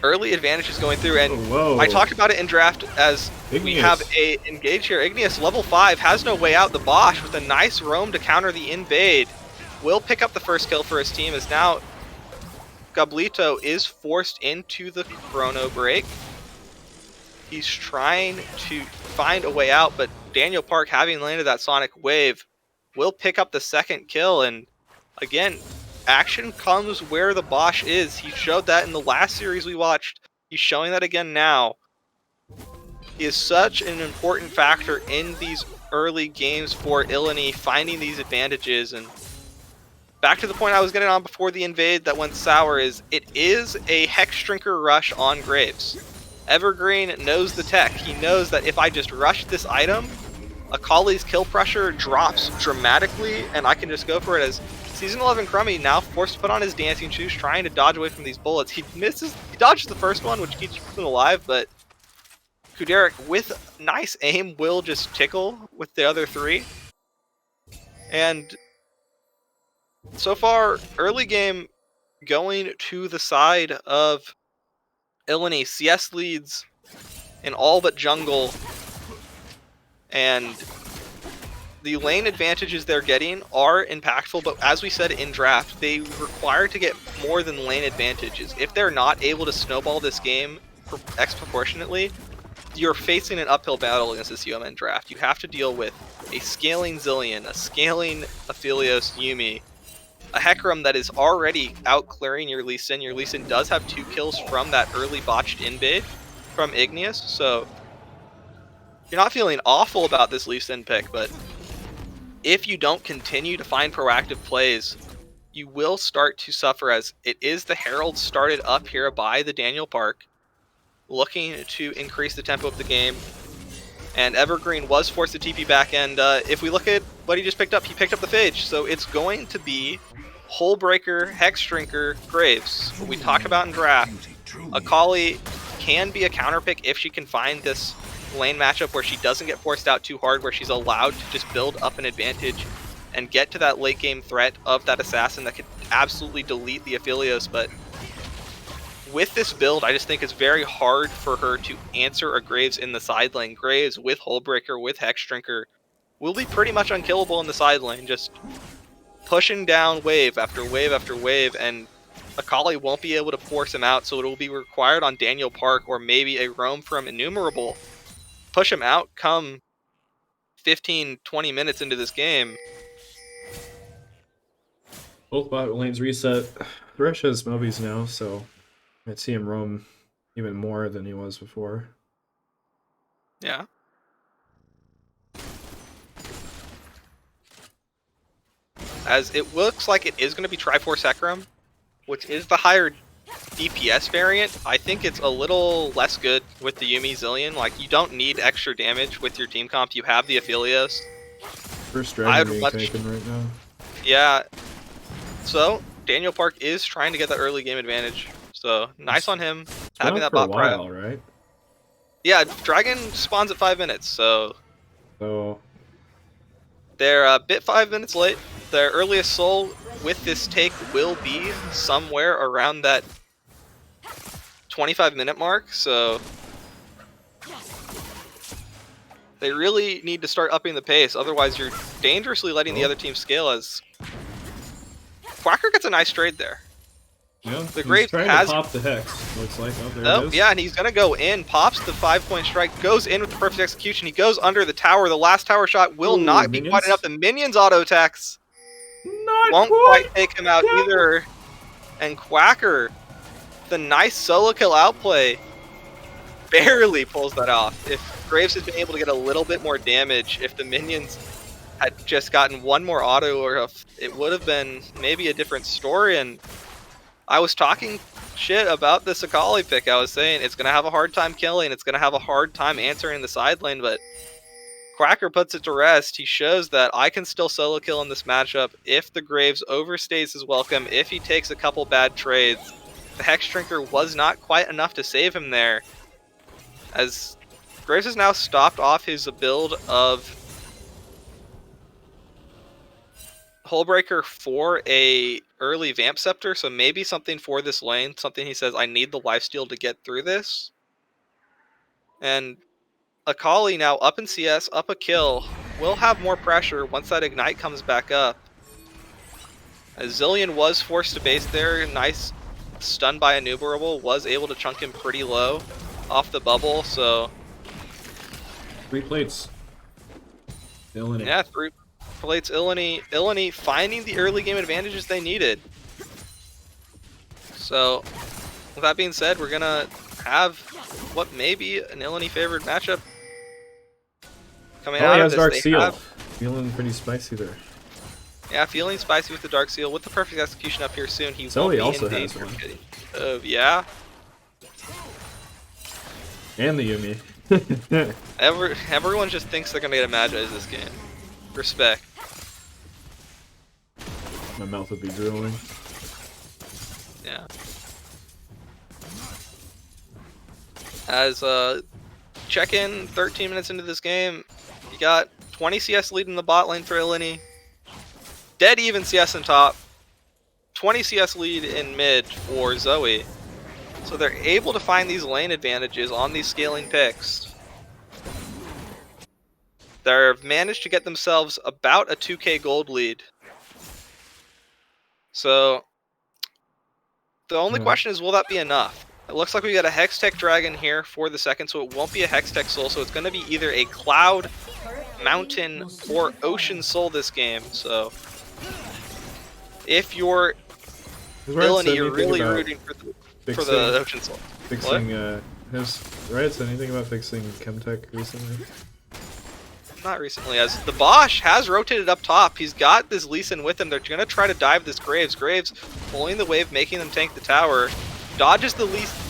early advantage is going through, and I talked about it in draft as Igneous. We have a engage here. Igneous, level 5, has no way out. The Bosch with a nice roam to counter the invade will pick up the first kill for his team, as now Gablito is forced into the chrono break. He's trying to find a way out, but Daniel Park, having landed that sonic wave, will pick up the second kill. And again, action comes where the Bosch is. He showed that in the last series we watched. He's showing that again now. He is such an important factor in these early games for Illini, finding these advantages. And back to the point I was getting on before the invade that went sour, is it is a Hex Drinker rush on Graves. Evergreen knows the tech. He knows that if I just rush this item, Akali's kill pressure drops dramatically, and I can just go for it. As Season 11 Crummy now forced to put on his dancing shoes, trying to dodge away from these bullets. He dodges the first one, which keeps him alive, but Kuderik, with nice aim, will just tickle with the other 3. And so far, early game going to the side of Illini. CS leads in all but jungle, and the lane advantages they're getting are impactful, but as we said in draft, they require to get more than lane advantages. If they're not able to snowball this game exproportionately, you're facing an uphill battle against this UMN draft. You have to deal with a scaling Zilean, a scaling Aphelios Yuumi, a Hecarim that is already out-clearing your Lee Sin. Your Lee Sin does have 2 kills from that early botched invade from Igneous, so you're not feeling awful about this Lee Sin pick, but if you don't continue to find proactive plays, you will start to suffer, as it is the Herald started up here by the Daniel Park, looking to increase the tempo of the game. And Evergreen was forced to TP back, and if we look at what he just picked up, he picked up the Phage. So it's going to be Hullbreaker, Hexdrinker, Graves. What we talked about in draft. Akali can be a counter pick if she can find this lane matchup where she doesn't get forced out too hard, where she's allowed to just build up an advantage and get to that late game threat of that assassin that could absolutely delete the Aphelios. But with this build, I just think it's very hard for her to answer a Graves in the side lane. Graves with Hullbreaker, with Hexdrinker, will be pretty much unkillable in the side lane, just pushing down wave after wave after wave, and Akali won't be able to force him out, so it will be required on Daniel Park or maybe a roam from Innumerable. Push him out come 15-20 minutes into this game. Both bot lanes reset. Thresh has Mobies now, so I'd see him roam even more than he was before. Yeah. As it looks like it is going to be Triforce Hecarim, which is the higher DPS variant. I think it's a little less good with the Yuumi Zilean. Like, you don't need extra damage with your team comp. You have the Aphelios. First dragon being taken right now. Yeah. So, Daniel Park is trying to get that early game advantage. So, nice on him having that bot prio. Right? Yeah, dragon spawns at 5 minutes, so they're a bit 5 minutes late. Their earliest soul with this take will be somewhere around that 25-minute mark, so they really need to start upping the pace, otherwise you're dangerously letting the other team scale. As Quacker gets a nice trade there. Yeah, the Graves trying has to pop the Hex, looks like. Oh, there it is. Yeah, and he's gonna go in, pops the 5-point strike, goes in with the perfect execution. He goes under the tower. The last tower shot will not be quite enough. The minions auto attacks won't quite take him out either. And Quacker, the nice solo kill outplay, barely pulls that off. If Graves had been able to get a little bit more damage, if the minions had just gotten one more auto, or it would have been maybe a different story. And I was talking shit about this Akali pick. I was saying it's going to have a hard time killing, it's going to have a hard time answering the side lane, but Quacker puts it to rest. He shows that I can still solo kill in this matchup if the Graves overstays his welcome, if he takes a couple bad trades. The Hexdrinker was not quite enough to save him there, as Graves has now stopped off his build of Hullbreaker for a early Vamp Scepter, so maybe something for this lane, something he says, I need the lifesteal to get through this. And Akali now up in CS, up a kill, will have more pressure once that Ignite comes back up. As Zilean was forced to base there, nice stun by Innumerable, was able to chunk him pretty low off the bubble, so 3 plates. Illini. Yeah, 3 plates. Illini finding the early game advantages they needed. So, with that being said, we're gonna have what may be an Illini favored matchup coming out of this. Dark Seal. Feeling pretty spicy there. Yeah, feeling spicy with the Dark Seal. With the perfect execution up here soon, he Zoe will be also in has danger one. of yeah. And the Yumi. Everyone just thinks they're gonna get a Magi's this game. Respect. My mouth would be drooling. Yeah. As check in 13 minutes into this game, you got 20 CS lead in the bot lane for Illini. Dead even CS in top. 20 CS lead in mid for Zoe. So they're able to find these lane advantages on these scaling picks. They've managed to get themselves about a 2k gold lead. So the only question is, will that be enough? It looks like we got a Hextech Dragon here for the second, so it won't be a Hextech Soul, so it's going to be either a Cloud, Mountain, or Ocean Soul this game. So if you're Illini, you're really rooting for the Ocean Soul. Fixing, has Riot said anything about fixing Chemtech recently? Not recently, as the Bosch has rotated up top. He's got this Lee Sin with him. They're going to try to dive this Graves. Graves pulling the wave, making them tank the tower. Dodges the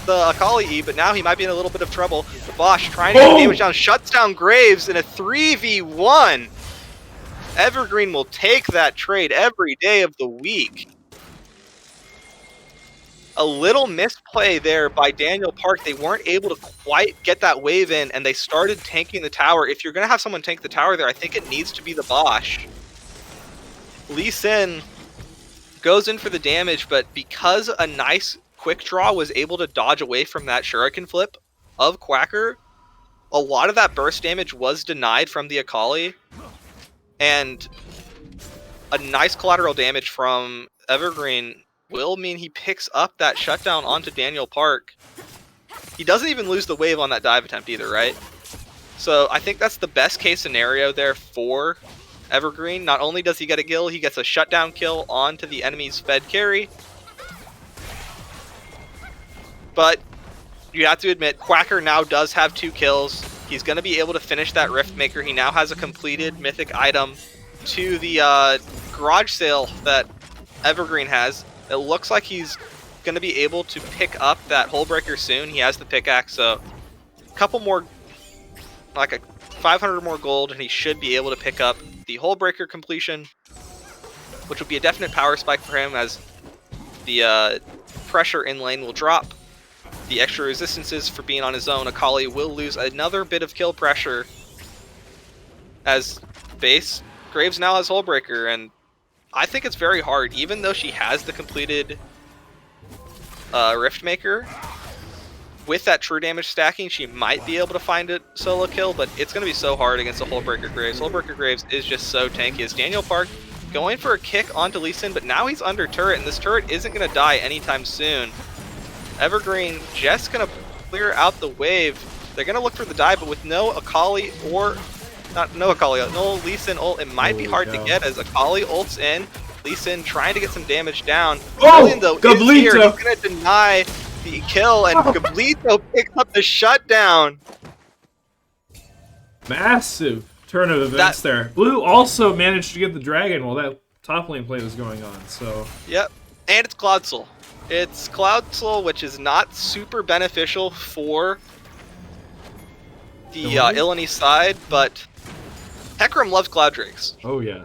Akali E, but now he might be in a little bit of trouble. The Bosch trying to get damage down, shuts down Graves in a 3v1. Evergreen will take that trade every day of the week. A little misplay there by Daniel Park. They weren't able to quite get that wave in, and they started tanking the tower. If you're going to have someone tank the tower there, I think it needs to be the Bosch. Lee Sin goes in for the damage, but because a nice quick draw was able to dodge away from that shuriken flip of Quacker, a lot of that burst damage was denied from the Akali, and a nice collateral damage from Evergreen will mean he picks up that shutdown onto Daniel Park. He doesn't even lose the wave on that dive attempt either, right? So I think that's the best case scenario there for Evergreen. Not only does he get a kill, he gets a shutdown kill onto the enemy's fed carry. But you have to admit, Quacker now does have 2 kills. He's going to be able to finish that Riftmaker. He now has a completed mythic item to the garage sale that Evergreen has. It looks like he's going to be able to pick up that Hullbreaker soon. He has the pickaxe, so a couple more, like a 500 more gold, and he should be able to pick up the Hullbreaker completion, which will be a definite power spike for him as the pressure in lane will drop. The extra resistances for being on his own, Akali will lose another bit of kill pressure as base. Graves now has Hullbreaker, and I think it's very hard, even though she has the completed Riftmaker. With that true damage stacking, she might be able to find a solo kill, but it's going to be so hard against the Hullbreaker Graves. Hullbreaker Graves is just so tanky. As Daniel Park going for a kick onto Lee Sin, but now he's under turret, and this turret isn't going to die anytime soon. Evergreen just going to clear out the wave. They're going to look for the dive, but with no Akali or... no Lee Sin ult, it might be hard to get as Akali ults in. Lee Sin trying to get some damage down. Brilliant, though, is here. He's going to deny the kill, and Gablito picks up the shutdown. Massive turn of events there. Blue also managed to get the dragon while that top lane play was going on, so... Yep, and it's Cloud Soul. It's Cloud Soul, which is not super beneficial for the Illini side, but Hecarim loves Cloud Drakes. Oh, yeah.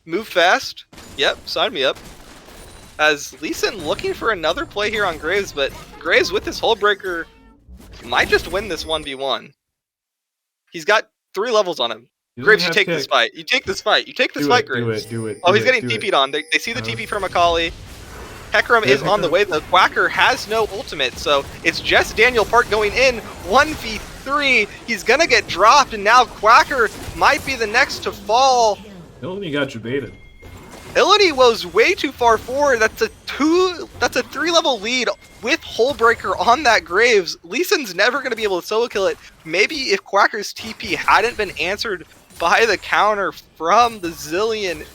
Move fast. Yep, sign me up. As Lee Sin looking for another play here on Graves, but Graves with his Hullbreaker might just win this 1v1. He's got 3 levels on him. Graves, you take this fight. You take this fight. You take this fight, Graves. Do it. Oh, he's getting TP'd on. They see the TP from Akali. Hecarim is on the way. The Quacker has no ultimate, so it's just Daniel Park going in 1v3. He's gonna get dropped, and now Quacker might be the next to fall. Illini got debated. Illini was way too far forward. That's a 3-level lead with Hullbreaker on that Graves. Lee Sin's never gonna be able to solo kill it. Maybe if Quacker's TP hadn't been answered by the counter from the Zillion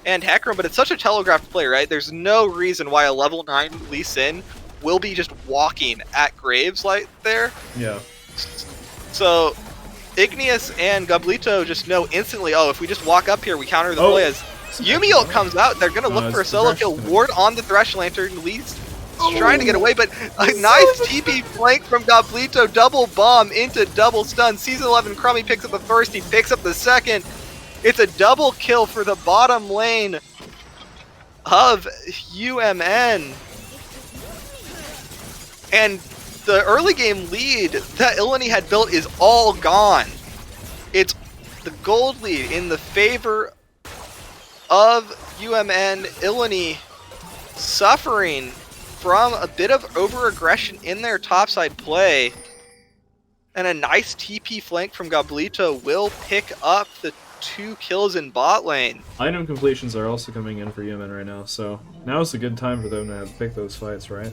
and Hecarim, but it's such a telegraphed play, right? There's no reason why a level 9 Lee Sin will be just walking at Graves like there. Yeah. So Igneous and Gablito just know instantly, oh, if we just walk up here, we counter the play. As Yumi ult comes out, they're going to look for a solo kill. Ward on the Thresh Lantern. trying to get away, but a nice TP flank from Goblito. Double bomb into double stun. Season 11 Crummy picks up the first, he picks up the second. It's a double kill for the bottom lane of UMN. And the early game lead that Illini had built is all gone. It's the gold lead in the favor of UMN. Illini suffering from a bit of over-aggression in their topside play. And a nice TP flank from Goblito will pick up the 2 kills in bot lane. Item completions are also coming in for UMN right now, so now is a good time for them to pick those fights, right?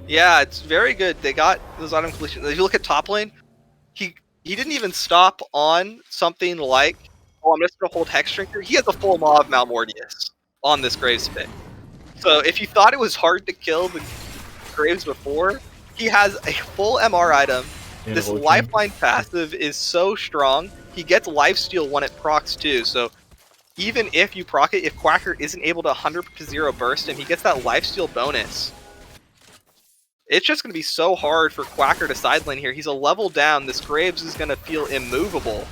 Yeah, it's very good. They got those item completions. If you look at top lane, he didn't even stop on something like, oh, I'm just going to hold Hex Drinker. He has a full Maw of Malmortius on this Graves pick. So if you thought it was hard to kill the Graves before, he has a full MR item. And This Lifeline passive is so strong. He gets Lifesteal when it procs too, so even if you proc it, if Quacker isn't able to 100% burst him, he gets that Lifesteal bonus. It's just going to be so hard for Quacker to side lane here. He's a level down. This Graves is going to feel immovable.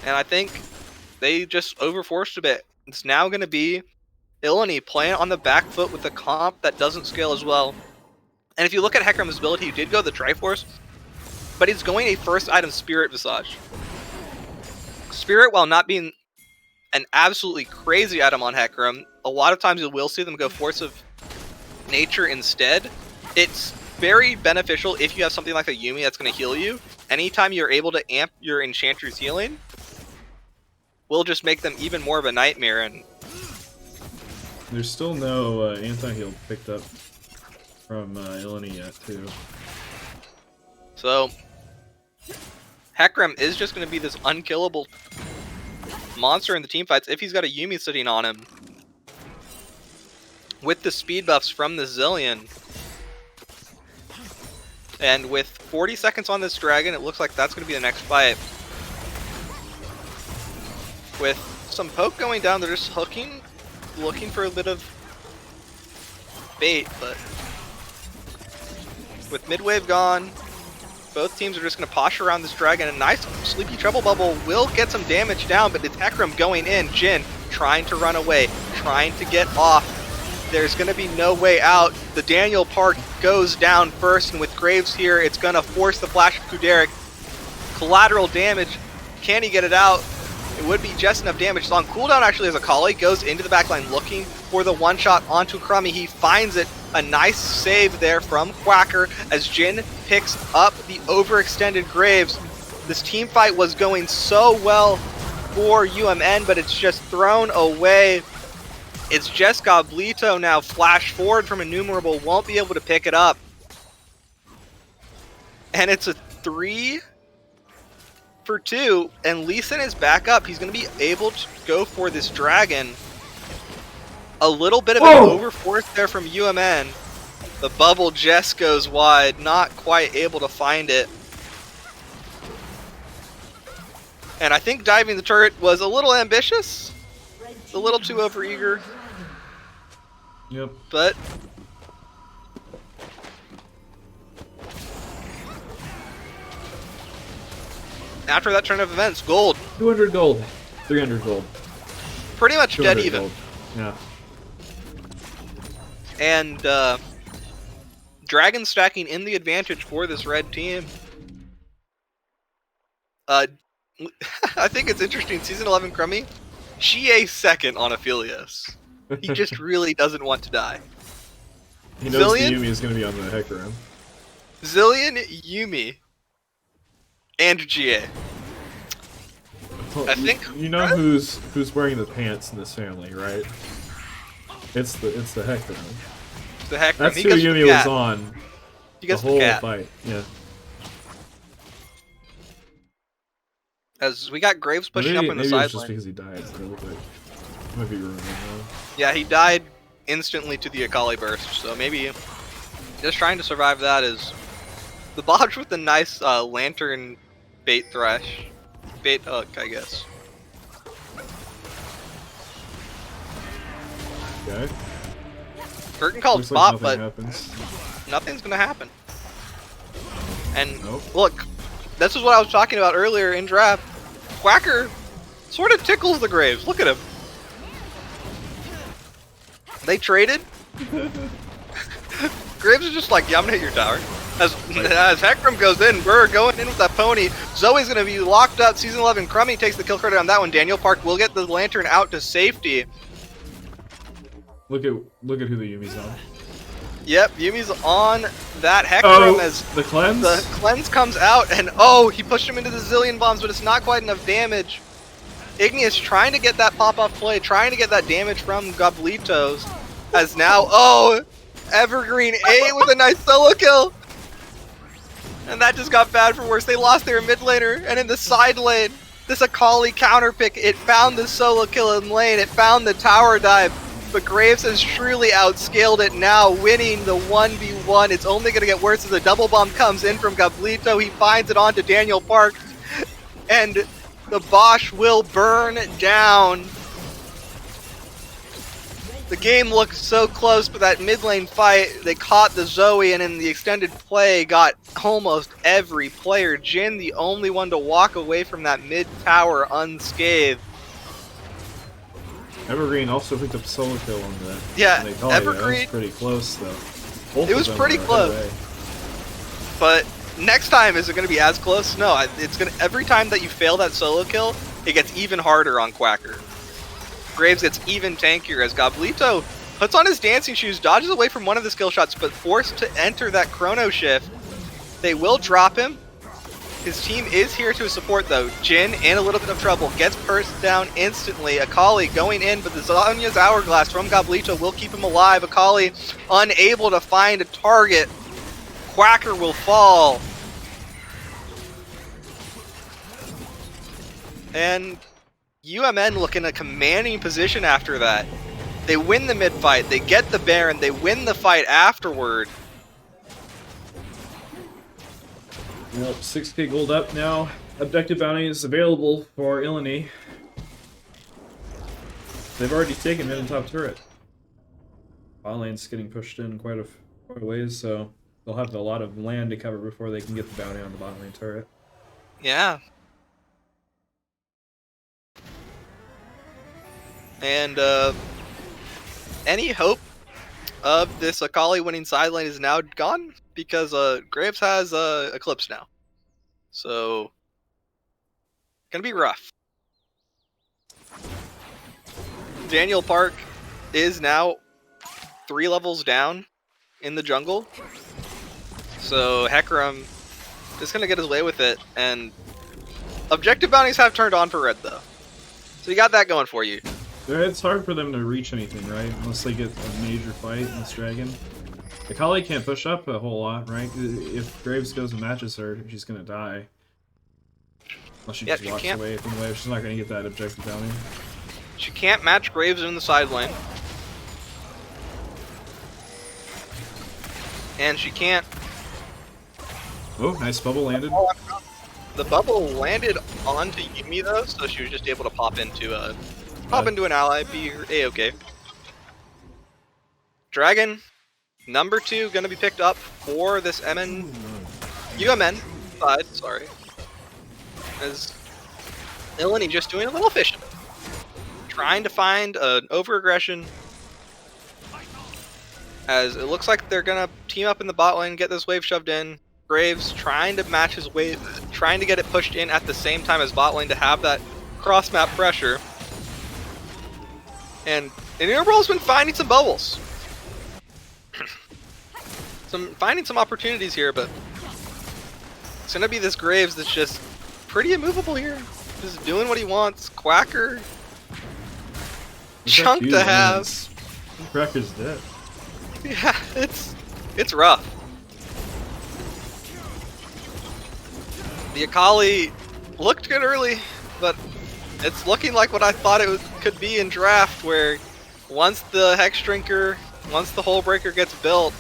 And I think they just overforced a bit. It's now going to be Illini playing on the back foot with a comp that doesn't scale as well. And if you look at Hecarim's ability, he did go the Triforce, but he's going a first item Spirit Visage. Spirit, while not being an absolutely crazy item on Hecarim, a lot of times you will see them go Force of Nature instead. It's very beneficial if you have something like a Yuumi that's going to heal you. Anytime you're able to amp your Enchanter's healing, will just make them even more of a nightmare. And there's still no anti-heal picked up from Illini yet, too. So Hecarim is just going to be this unkillable monster in the team fights if he's got a Yuumi sitting on him. With the speed buffs from the Zillion. And with 40 seconds on this dragon, it looks like that's going to be the next fight. With some poke going down, they're just hooking, looking for a bit of bait, but with mid-wave gone, both teams are just going to posh around this dragon. A nice Sleepy Trouble Bubble will get some damage down, but it's Hecarim going in. Jhin trying to run away, trying to get off. There's going to be no way out. The Daniel Park goes down first, and with Graves here, it's going to force the flash of Kuderic. Collateral damage. Can he get it out? It would be just enough damage. It's on cooldown actually as Akali goes into the backline looking for the one-shot onto Crummy. He finds it. A nice save there from Quacker as Jhin picks up the overextended Graves. This team fight was going so well for UMN, but it's just thrown away. It's just Goblito now. Flash forward from Innumerable, won't be able to pick it up. And it's a 3 for 2, and Lee Sin is back up. He's going to be able to go for this dragon. A little bit of an overforce there from UMN. The bubble just goes wide, not quite able to find it. And I think diving the turret was a little ambitious, a little too overeager. Yep. But after that turn of events, gold. 200 gold. 300 gold. Pretty much dead even. Gold. Yeah. And dragon stacking in the advantage for this red team. I think it's interesting. Season 11 Crummy, GA second on Aphelios. He just really doesn't want to die. He knows Zillion? the Yuumi is going to be on the Hecarim. Zillion, Yuumi, and GA. Well, I think you know who's wearing the pants in this family, right? It's the Hecarim. the heck. That's he who goes for Yuumi the was cat. on He the gets whole cat. fight. Yeah. As we got Graves pushing maybe, up in the maybe side it's just lane. because he died. So it looked like it might be ruined now. Yeah, he died instantly to the Akali burst, so maybe just trying to survive that is the Bodge with the nice lantern bait thresh. bait hook, I guess. Okay. Curtain called Looks like bot, nothing but happens. nothing's gonna happen. And Nope. look, this is what I was talking about earlier in draft. Quacker sort of tickles the Graves. Look at him. They traded. Graves is just like, yeah, I'm gonna hit your tower. As Hecarim goes in, Burr going in with that pony. Zoe's gonna be locked up. Season 11, Crummy takes the kill credit on that one. Daniel Park will get the lantern out to safety. Look at who the Yumi's on. Yep, Yumi's on that Hecarim as the cleanse? the cleanse comes out, and oh, he pushed him into the zillion bombs, but it's not quite enough damage. Igneous trying to get that pop-off play, trying to get that damage from Goblitos, as now, oh, Evergreen 8 with a nice solo kill. And that just got bad for worse. They lost their mid laner, and in the side lane, this Akali counter pick, it found the solo kill in lane, it found the tower dive, but Graves has truly outscaled it now, winning the 1v1. It's only going to get worse as a double bomb comes in from Goblito. He finds it onto Daniel Park, and the Bosch will burn down. The game looked so close, but that mid lane fight, they caught the Zoe, and in the extended play, got almost every player. Jin, the only one to walk away from that mid tower unscathed. Evergreen also picked up solo kill on that. Yeah, Evergreen. That was pretty close, though. Both it was pretty close. But next time, is it going to be as close? No, it's going to. Every time that you fail that solo kill, it gets even harder on Quacker. Graves gets even tankier as Goblito puts on his dancing shoes, dodges away from one of the skill shots, but forced to enter that chrono shift. They will drop him. His team is here to support though. Jin in a little bit of trouble, gets pursed down instantly. Akali going in, but the Zanya's Hourglass from Goblito will keep him alive. Akali unable to find a target. Quacker will fall. And UMN look in a commanding position after that. They win the mid fight, they get the Baron, they win the fight afterward. Yep, 6k gold up now. Objective bounty is available for Illini. They've already taken mid and top turret. Bot lane's getting pushed in quite a ways, so they'll have a lot of land to cover before they can get the bounty on the bot lane turret. Yeah. And any hope of this Akali winning side lane is now gone because Graves has Eclipse now. So, gonna be rough. Daniel Park is now 3 levels down in the jungle. So Hecarim is gonna get his way with it, and objective bounties have turned on for red though. So you got that going for you. It's hard for them to reach anything, right? Unless they get a major fight in this dragon. Akali can't push up a whole lot, right? If Graves goes and matches her, she's gonna die. Unless she just walks away from the wave, she's not gonna get that objective bounty. She can't match Graves in the side lane. And she can't... Oh, nice bubble landed. The bubble landed onto Yumi though, so she was just able to pop into an ally, be A-okay. Dragon, number 2, gonna be picked up for this UMN side, sorry. As Illini just doing a little fishing. Trying to find an over-aggression. As it looks like they're gonna team up in the bot lane, get this wave shoved in. Graves trying to match his wave, trying to get it pushed in at the same time as bot lane to have that cross-map pressure. And Innumerable's been finding some bubbles. Finding some opportunities here, but it's gonna be this Graves that's just pretty immovable here. Just doing what he wants. Quacker. Chunk to have. Quacker's dead. Yeah, it's rough. The Akali looked good early, but it's looking like what I thought it could be in draft, where once the Hex Drinker, once the Hole Breaker gets built,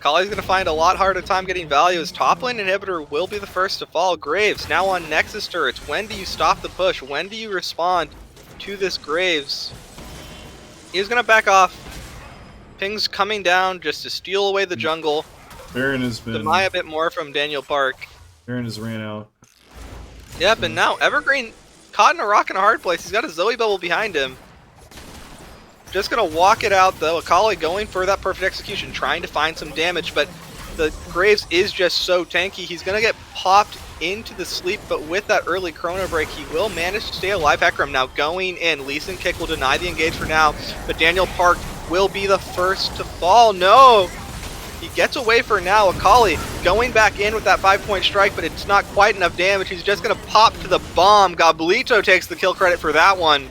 Akali's going to find a lot harder time getting value as top lane inhibitor will be the first to fall. Graves now on Nexus turrets. When do you stop the push? When do you respond to this Graves? He's going to back off. Ping's coming down just to steal away the jungle. Baron has been... Deny a bit more from Daniel Park. Baron has ran out. Yep, and now Evergreen caught in a rock and a hard place. He's got a Zoe bubble behind him. Just gonna walk it out though. Akali going for that perfect execution, trying to find some damage, but the Graves is just so tanky. He's gonna get popped into the sleep, but with that early chrono break, he will manage to stay alive. Hecarim now going in. Lee Sin Kick will deny the engage for now, but Daniel Park will be the first to fall. No! He gets away for now. Akali going back in with that 5-point strike, but it's not quite enough damage. He's just gonna pop to the bomb. Goblito takes the kill credit for that one.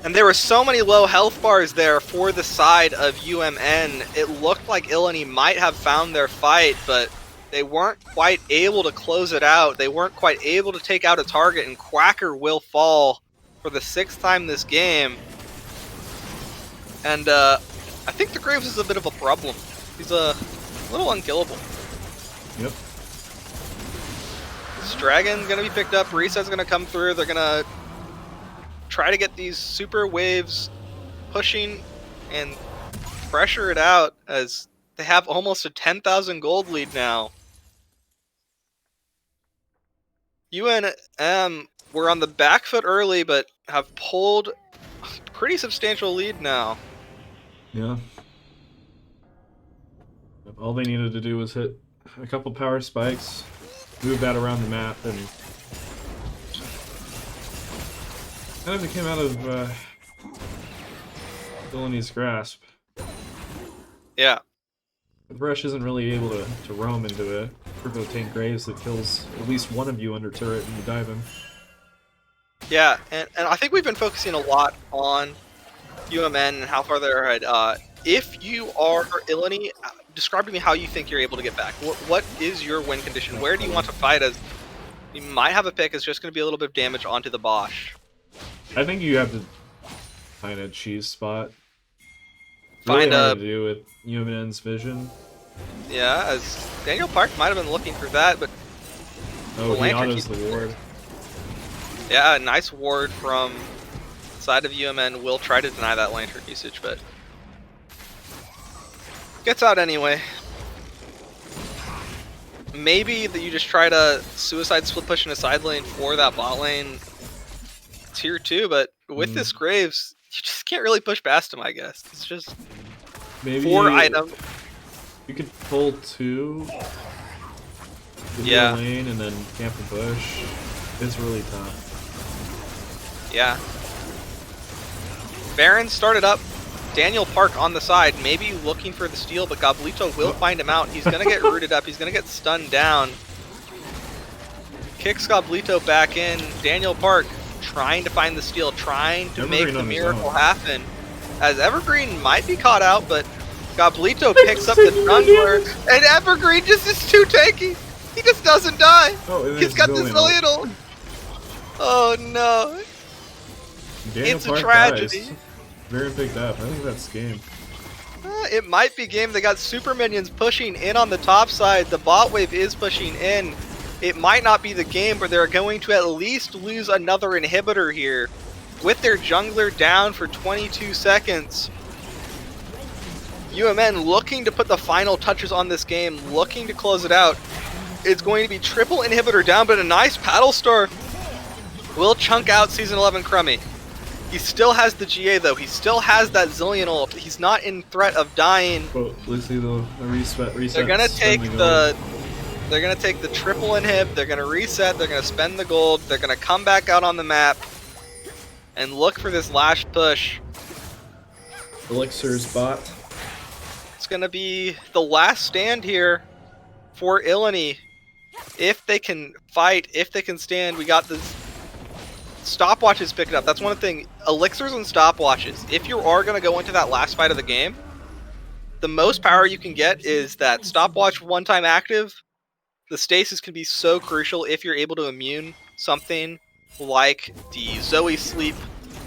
And there were so many low health bars there for the side of UMN. It looked like Illini might have found their fight, but they weren't quite able to close it out. They weren't quite able to take out a target, and Quacker will fall for the 6th time this game. And I think the Graves is a bit of a problem. He's a little unkillable. Yep. This Dragon's gonna be picked up. Reset's gonna come through. They're gonna try to get these super waves pushing and pressure it out as they have almost a 10,000 gold lead now. UNM were on the back foot early, but have pulled a pretty substantial lead now. Yeah. All they needed to do was hit a couple power spikes, move that around the map, and kind of came out of Illini's grasp. Yeah. The Brush isn't really able to roam into a triple tank Graves that kills at least one of you under turret when you dive him. Yeah, and I think we've been focusing a lot on UMN and how far they're ahead. If you are Illini, describe to me how you think you're able to get back. What is your win condition? Where do you want to fight? As you might have a pick, it's just going to be a little bit of damage onto the Bosch. I think you have to find a cheese spot. Find really a... hard to do with UMN's vision. Yeah, as Daniel Park might have been looking for that, but... Oh, he autos the ward. Yeah, a nice ward from side of UMN. Will try to deny that lantern usage, but gets out anyway. Maybe that you just try to suicide split push in a side lane for that bot lane tier 2, but with this Graves, you just can't really push past him, I guess. It's just maybe 4 items. You could pull 2. Yeah. Lane and then camp the bush. It's really tough. Yeah. Baron started up. Daniel Park on the side, maybe looking for the steal, but Goblito will find him out. He's going to get rooted up. He's going to get stunned down. Kicks Goblito back in. Daniel Park trying to find the steal, trying to make the miracle happen. As Evergreen might be caught out, but Goblito picks up the jungler, and Evergreen just is too tanky. He just doesn't die. Oh, he's got the Zillion ult. Oh no. Daniel It's Park a tragedy. Dies. Very picked up. I think that's game. It might be game. They got super minions pushing in on the top side. The bot wave is pushing in. It might not be the game, but they're going to at least lose another inhibitor here. With their jungler down for 22 seconds. UMN looking to put the final touches on this game, looking to close it out. It's going to be triple inhibitor down, but a nice paddle star will chunk out Season 11 Crummy. He still has the GA though. He still has that Zillion ult. He's not in threat of dying. Oh, let's see the reset. They're gonna take they're gonna take the triple inhib. They're gonna reset. They're gonna spend the gold. They're gonna come back out on the map and look for this last push. Elixir's bot. It's gonna be the last stand here for Illini. If they can fight, if they can stand, we got this. Stopwatches pick it up. That's one thing. Elixirs and stopwatches. If you are going to go into that last fight of the game, the most power you can get is that stopwatch one-time active. The stasis can be so crucial if you're able to immune something like the Zoe sleep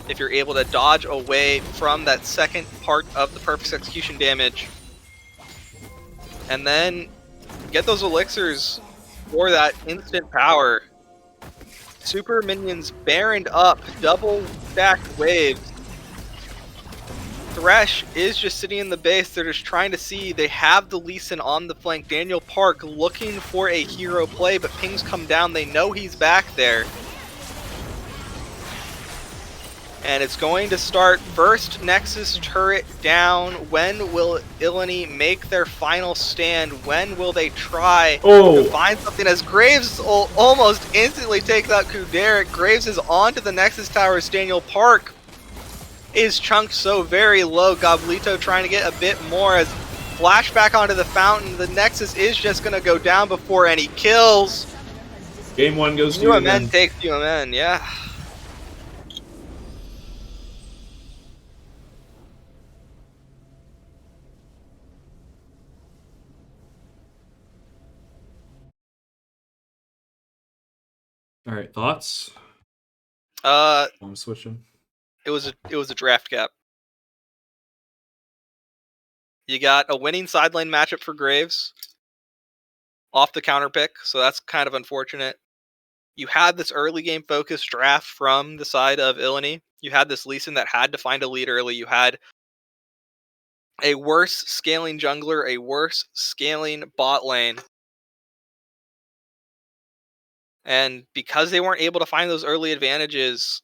if you're able to dodge away from that second part of the perfect execution damage, and then get those elixirs for that instant power. Super minions baroned up, double stacked waves. Thresh is just sitting in the base. They're just trying to see. They have the Lee Sin on the flank. Daniel Park looking for a hero play, but pings come down. They know he's back there. And it's going to start first Nexus turret down. When will Illini make their final stand? When will they try to find something? As Graves will almost instantly take that Kuderic. Graves is onto the Nexus towers. Daniel Park is chunked so very low. Goblito trying to get a bit more as flashback onto the fountain. The Nexus is just going to go down before any kills. Game 1 goes to UMN takes UMN, yeah. All right, thoughts? I'm switching. It was a draft gap. You got a winning side lane matchup for Graves off the counter pick, so that's kind of unfortunate. You had this early game focused draft from the side of Illini. You had this Lee Sin that had to find a lead early. You had a worse scaling jungler, a worse scaling bot lane. And because they weren't able to find those early advantages,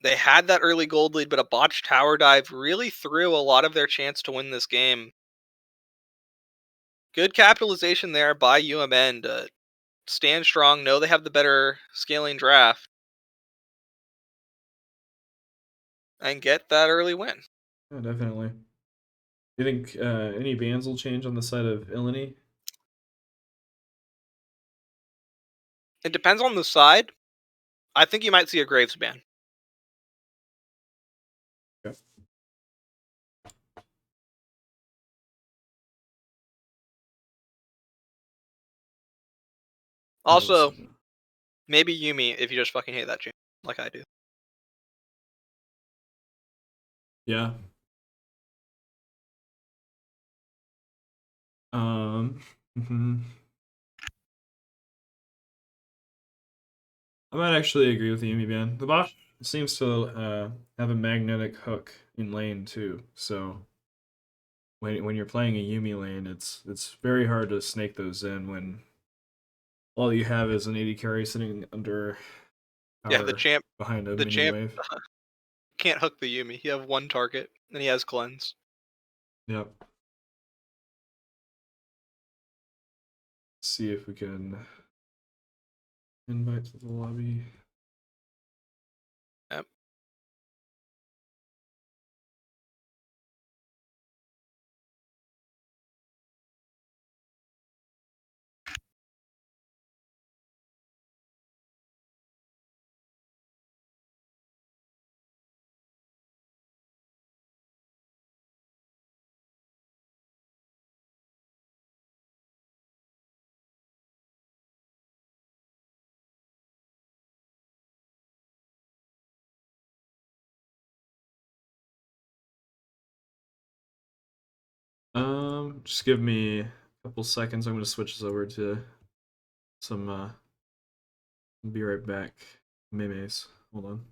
they had that early gold lead, but a botched tower dive really threw a lot of their chance to win this game. Good capitalization there by UMN to stand strong, know they have the better scaling draft, and get that early win. Yeah, definitely. Do you think any bans will change on the side of Illini? It depends on the side. I think you might see a Graves ban. Okay. Also, maybe Yumi if you just fucking hate that champ, like I do. Yeah. Mhm. I might actually agree with the Yumi ban. The bot seems to have a magnetic hook in lane too, so when you're playing a Yumi lane, it's very hard to snake those in when all you have is an AD carry sitting under Yeah, the champ behind a the mini champ wave. can't hook the Yumi. You have one target, and he has cleanse. Yep. See if we can invite to the lobby. Yep. Just give me a couple seconds. I'm gonna switch this over to some be right back. Memes. Hold on.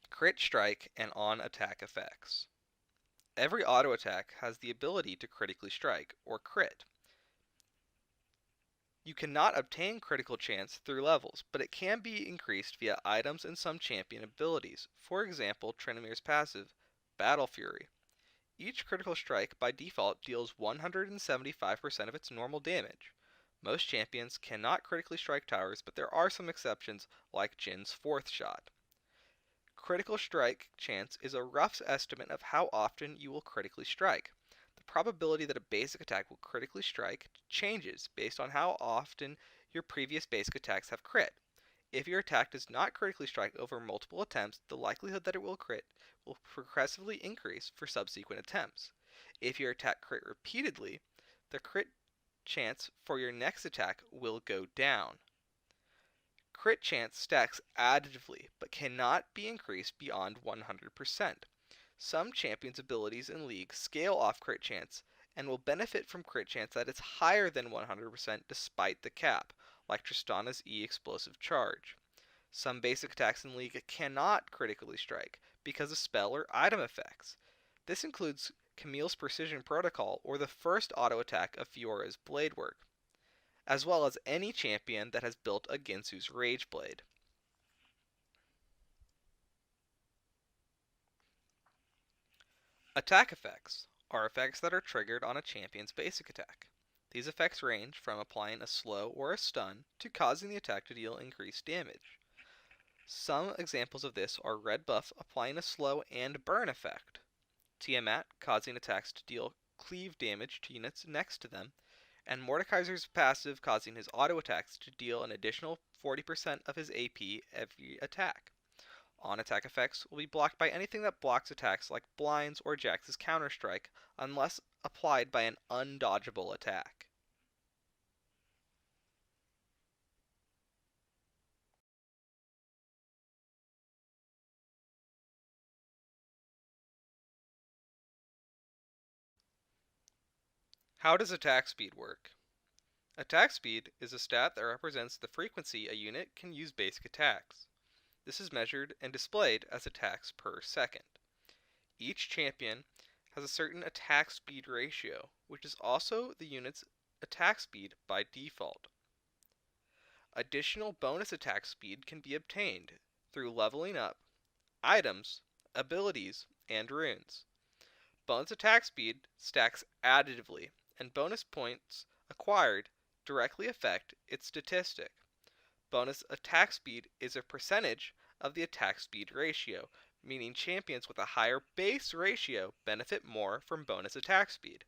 Crit strike and on attack effects. Every auto attack has the ability to critically strike, or crit. You cannot obtain critical chance through levels, but it can be increased via items and some champion abilities. For example, Trinimir's passive, Battle Fury. Each critical strike by default deals 175% of its normal damage. Most champions cannot critically strike towers, but there are some exceptions, like Jin's fourth shot. Critical strike chance is a rough estimate of how often you will critically strike. The probability that a basic attack will critically strike changes based on how often your previous basic attacks have crit. If your attack does not critically strike over multiple attempts, the likelihood that it will crit will progressively increase for subsequent attempts. If your attack crit repeatedly, the crit chance for your next attack will go down. Crit chance stacks additively, but cannot be increased beyond 100%. Some champions' abilities in League scale off crit chance, and will benefit from crit chance that is higher than 100% despite the cap, like Tristana's E Explosive Charge. Some basic attacks in League cannot critically strike because of spell or item effects. This includes Camille's Precision Protocol or the first auto attack of Fiora's Blade Work, as well as any champion that has built a Ginsu's Rage Blade. Attack effects are effects that are triggered on a champion's basic attack. These effects range from applying a slow or a stun to causing the attack to deal increased damage. Some examples of this are Red Buff applying a slow and burn effect, Tiamat causing attacks to deal cleave damage to units next to them, and Mordekaiser's passive causing his auto attacks to deal an additional 40% of his AP every attack. On-attack effects will be blocked by anything that blocks attacks like Blinds or Jax's Counter-Strike, unless applied by an undodgeable attack. How does attack speed work? Attack speed is a stat that represents the frequency a unit can use basic attacks. This is measured and displayed as attacks per second. Each champion has a certain attack speed ratio, which is also the unit's attack speed by default. Additional bonus attack speed can be obtained through leveling up, items, abilities, and runes. Bonus attack speed stacks additively, and bonus points acquired directly affect its statistic. Bonus attack speed is a percentage of the attack speed ratio, meaning champions with a higher base ratio benefit more from bonus attack speed.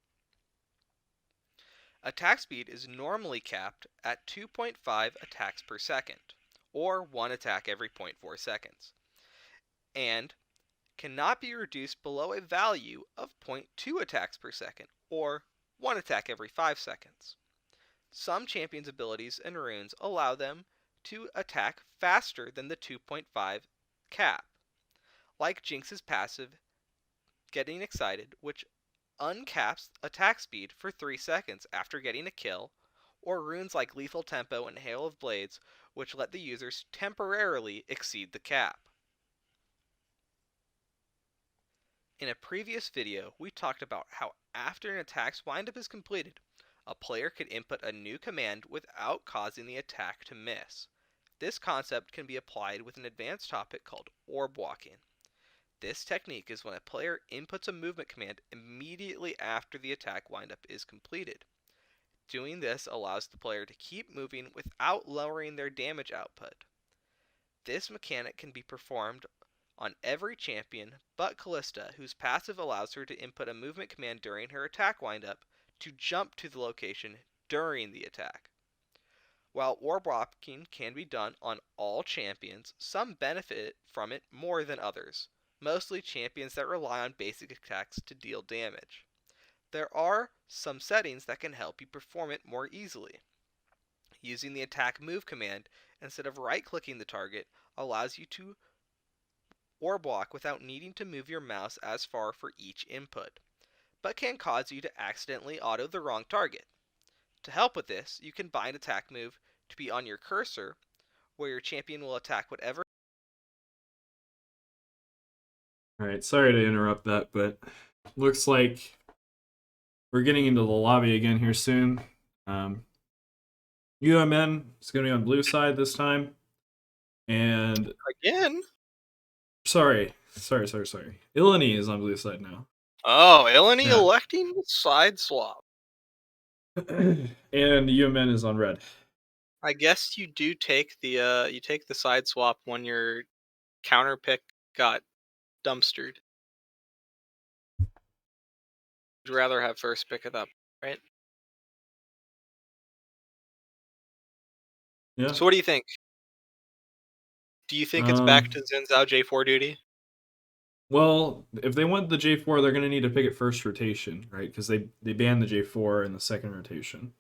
Attack speed is normally capped at 2.5 attacks per second, or 1 attack every 0.4 seconds, and cannot be reduced below a value of 0.2 attacks per second, or 1 attack every 5 seconds. Some champions' abilities and runes allow them to attack faster than the 2.5 cap, like Jinx's passive Getting Excited, which uncaps attack speed for 3 seconds after getting a kill, or runes like Lethal Tempo and Hail of Blades, which let the users temporarily exceed the cap. In a previous video, we talked about how after an attack's windup is completed, a player could input a new command without causing the attack to miss. This concept can be applied with an advanced topic called orb walking. This technique is when a player inputs a movement command immediately after the attack windup is completed. Doing this allows the player to keep moving without lowering their damage output. This mechanic can be performed on every champion but Callista, whose passive allows her to input a movement command during her attack windup to jump to the location during the attack. While orb walking can be done on all champions, some benefit from it more than others, mostly champions that rely on basic attacks to deal damage. There are some settings that can help you perform it more easily. Using the attack move command instead of right-clicking the target allows you to orb walk without needing to move your mouse as far for each input, but can cause you to accidentally auto the wrong target. To help with this, you can bind attack move to be on your cursor, where your champion will attack whatever. Alright, sorry to interrupt that, but looks like we're getting into the lobby again here soon. UMN is going to be on blue side this time. And Again? sorry. Illini is on blue side now. Oh, Illini Yeah. electing side swap. And UMN is on red. I guess you do take the side swap when your counter pick got dumpstered. You'd rather have first pick of that, right? Yeah. So what do you think? Do you think it's back to Xin Zhao J4 duty? Well, if they want the J4, they're going to need to pick it first rotation, right? Because they banned the J4 in the second rotation.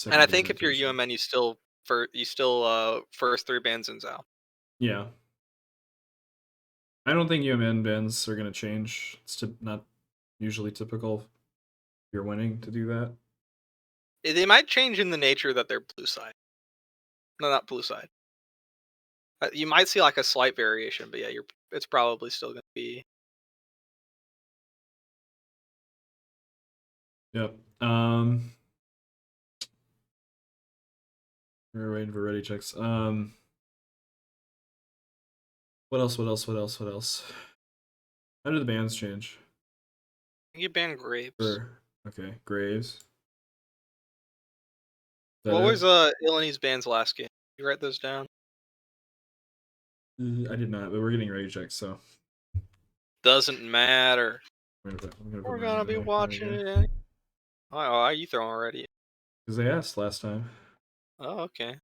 And I Second think if you're rotation. UMN, you still first 3 bans in Zao. Yeah. I don't think UMN bans are going to change. It's not usually typical if you're winning to do that. They might change in the nature that they're blue side. No, not blue side. You might see like a slight variation, but yeah, it's probably still going to be. Yep. We're waiting for ready checks. What else? What else? What else? What else? How do the bans change? You ban Graves. Okay, Graves. What was Illini's ban's last game? You write those down? I did not, but we're getting ready checks, so Doesn't matter. I'm gonna We're put gonna mine be here watching again. it. Oh, you throwing already? Because they asked last time. Oh, okay.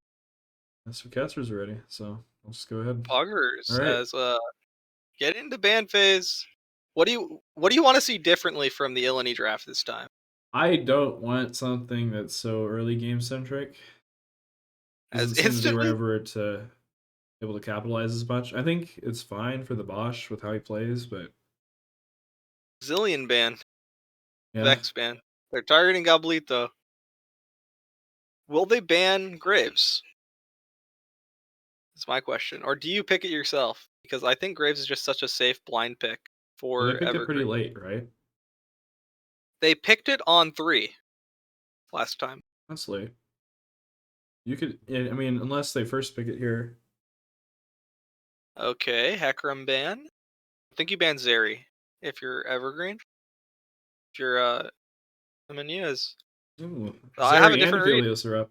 Mr. Caster's ready, so I'll just go ahead. Poggers All right. as get into ban phase. What do you want to see differently from the Illini draft this time? I don't want something that's so early game centric. As Doesn't seem to be instantly wherever to able to capitalize as much. I think it's fine for the Bosch with how he plays, but Zillion ban, yeah, Vex ban. They're targeting Gablito. Will they ban Graves? That's my question. Or do you pick it yourself? Because I think Graves is just such a safe blind pick well, they for picked it pretty Evergreen. late, right? They picked it on 3 last time. That's late. You could, I mean, unless they first pick it here. Okay, Hecarim ban. I think you ban Zeri if you're Evergreen. If you're Menuz. Ooh, I have a Zeri and different read. Aphelios are up.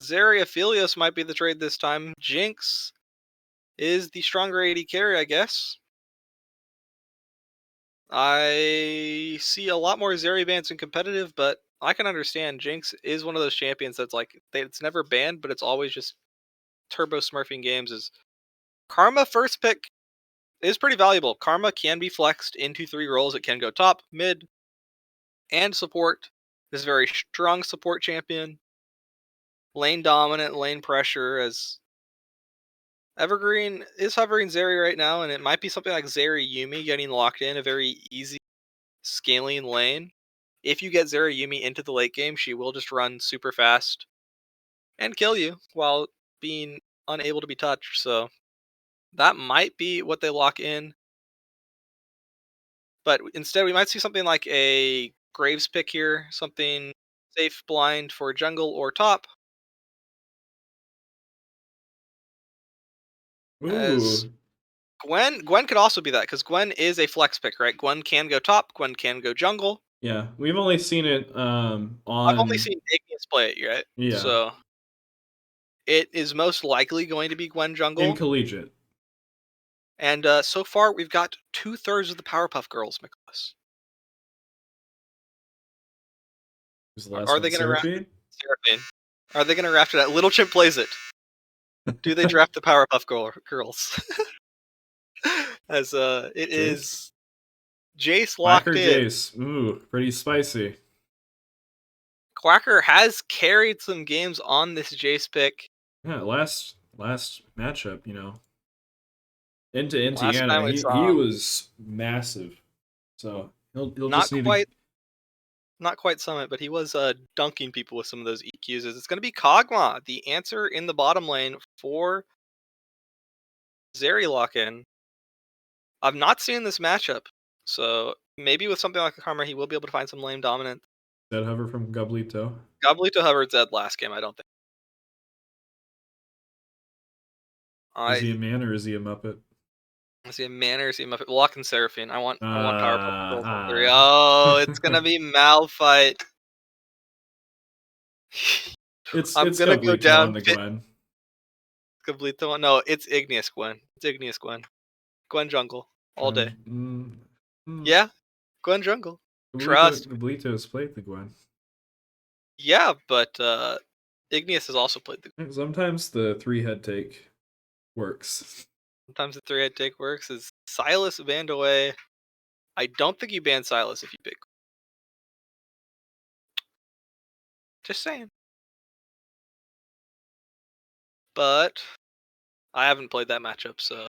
Zeri Aphelios might be the trade this time. Jinx is the stronger AD carry, I guess. I see a lot more Zeri bans in competitive, but I can understand Jinx is one of those champions that's like it's never banned, but it's always just turbo smurfing games. Is Karma first pick is pretty valuable. Karma can be flexed into 3 roles. It can go top, mid, and support. This is a very strong support champion. Lane dominant, lane pressure, as Evergreen is hovering Zeri right now, and it might be something like Zeri Yumi getting locked in, a very easy scaling lane. If you get Zeri Yumi into the late game, she will just run super fast and kill you while being unable to be touched. So that might be what they lock in. But instead, we might see something like a Graves pick here, something safe blind for jungle or top. As Ooh, Gwen could also be that because Gwen is a flex pick, right? Gwen can go top, Gwen can go jungle. yeah, we've only seen it I've only on seen Igneous play it, right? yeah So it is most likely going to be Gwen in jungle. collegiate. And so far, we've got 2/3 of the Powerpuff Girls, Nicholas. Who's the last Are one? they going to raft Seraphine? it? Seraphine. Are they going to raft it at Little Chimp plays it? Do they draft the Powerpuff Girls? As it Jace? is Jace locked Quacker in. Jace. Ooh, pretty spicy. Quacker has carried some games on this Jace pick. Yeah, last matchup, into Last time Indiana, we he saw was massive. So he'll not just need to. quite Summit, but he was dunking people with some of those EQs. It's going to be Kog'Maw, the answer in the bottom lane for Zeri lock-in. I've not seen this matchup, so maybe with something like a Karma, he will be able to find some lane dominant. Dead hover from Gablito. Gablito hovered Zed last game, I don't think. Is he a I man or is he a Muppet? see a Manor, see a Muppet. Lock and Seraphine. I want Powerpuff Girls on 3. Ah. Oh, it's gonna be Malphite. it's I'm gonna go Gablito down on the Gwen. Gablito. No, it's Igneous Gwen. It's Igneous Gwen. Gwen jungle all day. Yeah, Gwen jungle. Trust me. Gablito has played the Gwen. Yeah, but Igneous has also played the. Sometimes the 3 head take works. sometimes the 3-head take works, is Silas banned away. I don't think you ban Silas if you pick. Just saying. But I haven't played that matchup, so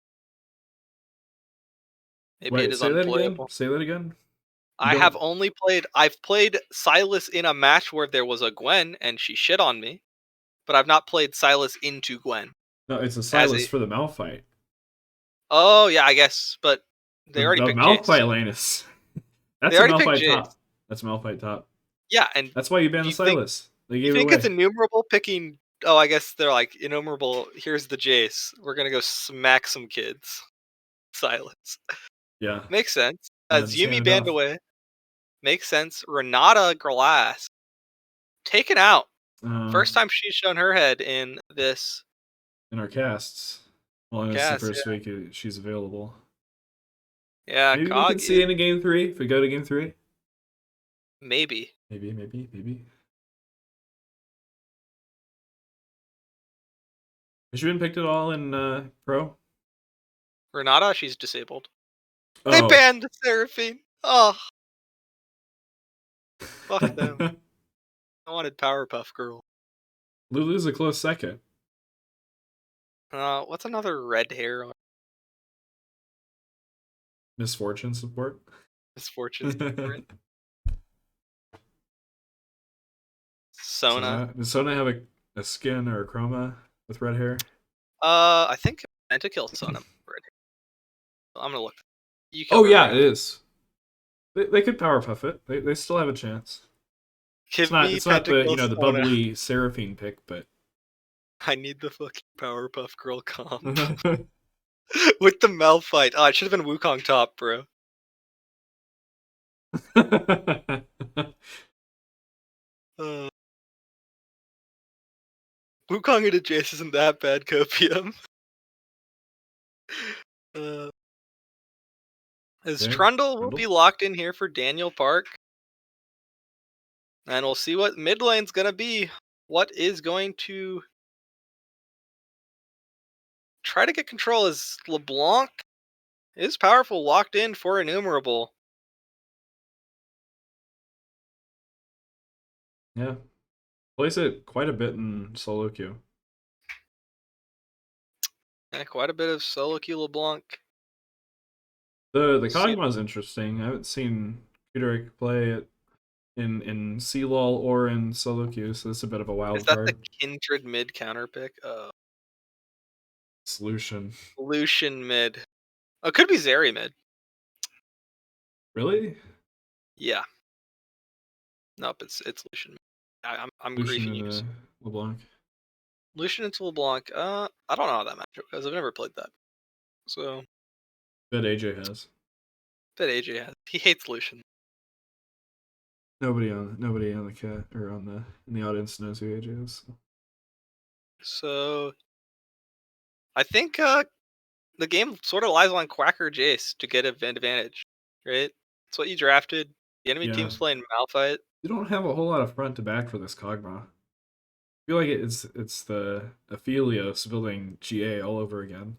maybe it Wait, is say that again. unplayable. Say that again. I've played Silas in a match where there was a Gwen and she shit on me, but I've not played Silas into Gwen. No, it's a Silas for the Malphite. Oh yeah, I guess, but they already the picked Malphite Jace. Lanus. That's They a already picked Malphite Jace. top. That's Malphite top. Yeah, and That's why you banned the Silas. They gave you it think away. it's innumerable picking? Oh, I guess they're like innumerable. Here's the Jace. We're gonna go smack some kids. Silence. Yeah. Makes sense. Just hand Yumi it banned off. away. Makes sense. Renata Glass taken out. First time she's shown her head in this. In our casts. Well, and it's the first week she's available. Yeah, maybe Cog we can see it in game 3 if we go to game 3. Maybe. Maybe. Has she been picked at all in Pro? Renata, she's disabled. Oh. They banned Seraphine. Oh. Fuck them. I wanted Powerpuff Girl. Lulu's a close second. What's another red hair on Misfortune support. Misfortune support? Sona. Does Sona have a skin or a chroma with red hair? I think I meant to kill Sona with red hair. I'm gonna look. Oh yeah, it is. They could Powerpuff it. They still have a chance. It's not the the bubbly Seraphine pick, but I need the fucking Powerpuff Girl comp. With the Malphite. Oh, it should have been Wukong top, bro. Wukong into Jace isn't that bad, Copium. As Trundle will be locked in here for Daniel Park. And we'll see what mid lane's gonna be. What is going to try to get control as LeBlanc is powerful, locked in for innumerable. Yeah. Plays it quite a bit in solo queue. Yeah, quite a bit of solo queue LeBlanc. The Kog'Maw's interesting. I haven't seen Kudorik play it in CLoL or in solo queue, so this is a bit of a wild card. Is that the Kindred mid counter pick? Solution mid. Oh, it could be Zeri mid. Really? Yeah. Nope, it's Lucian mid. I'm Lucian griefing you. LeBlanc. Lucian into LeBlanc. I don't know how that matchup goes. I've never played that. So. Bet AJ has. He hates Lucian. Nobody on the chat or in the audience knows who AJ is. So I think the game sort of lies on Quacker Jace to get an advantage, right? That's what you drafted. The enemy team's playing Malphite. You don't have a whole lot of front to back for this Kog'Maw. I feel like it's the Aphelios building GA all over again.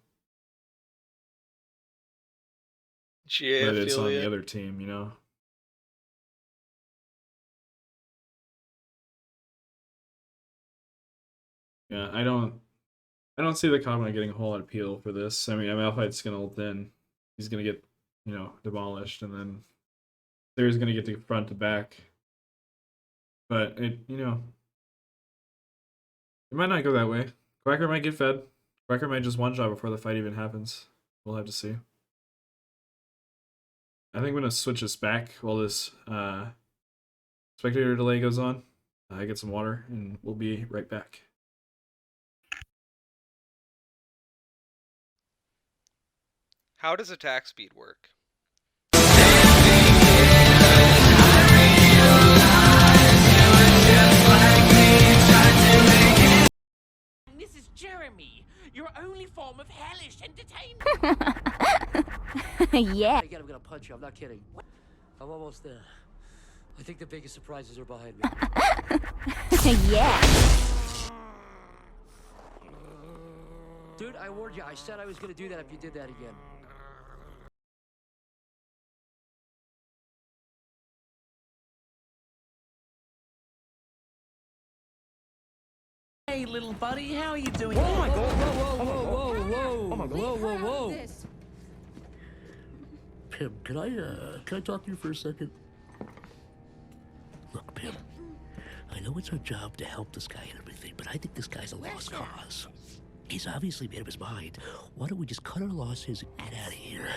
GA but it's on the other team, you know. Yeah, I don't see the Kog'Maw getting a whole lot of appeal for this. I mean, Malphite's gonna ult in. He's gonna get, demolished, and then There's gonna get to front to back. But it might not go that way. Quacker might get fed. Quacker might just one-shot before the fight even happens. We'll have to see. I think I'm gonna switch this back while this spectator delay goes on. I get some water and we'll be right back. How does attack speed work? This is Jeremy, your only form of hellish entertainment. Yeah. Again, I'm gonna punch you. I'm not kidding. I'm almost there. I think the biggest surprises are behind me. Yeah. Dude, I warned you. I said I was gonna do that if you did that again. Hey, little buddy, how are you doing? Oh my God! Whoa! Pim, can I talk to you for a second? Look, Pim, I know it's our job to help this guy and everything, but I think this guy's a lost cause. He's obviously made up his mind. Why don't we just cut our losses and get out of here?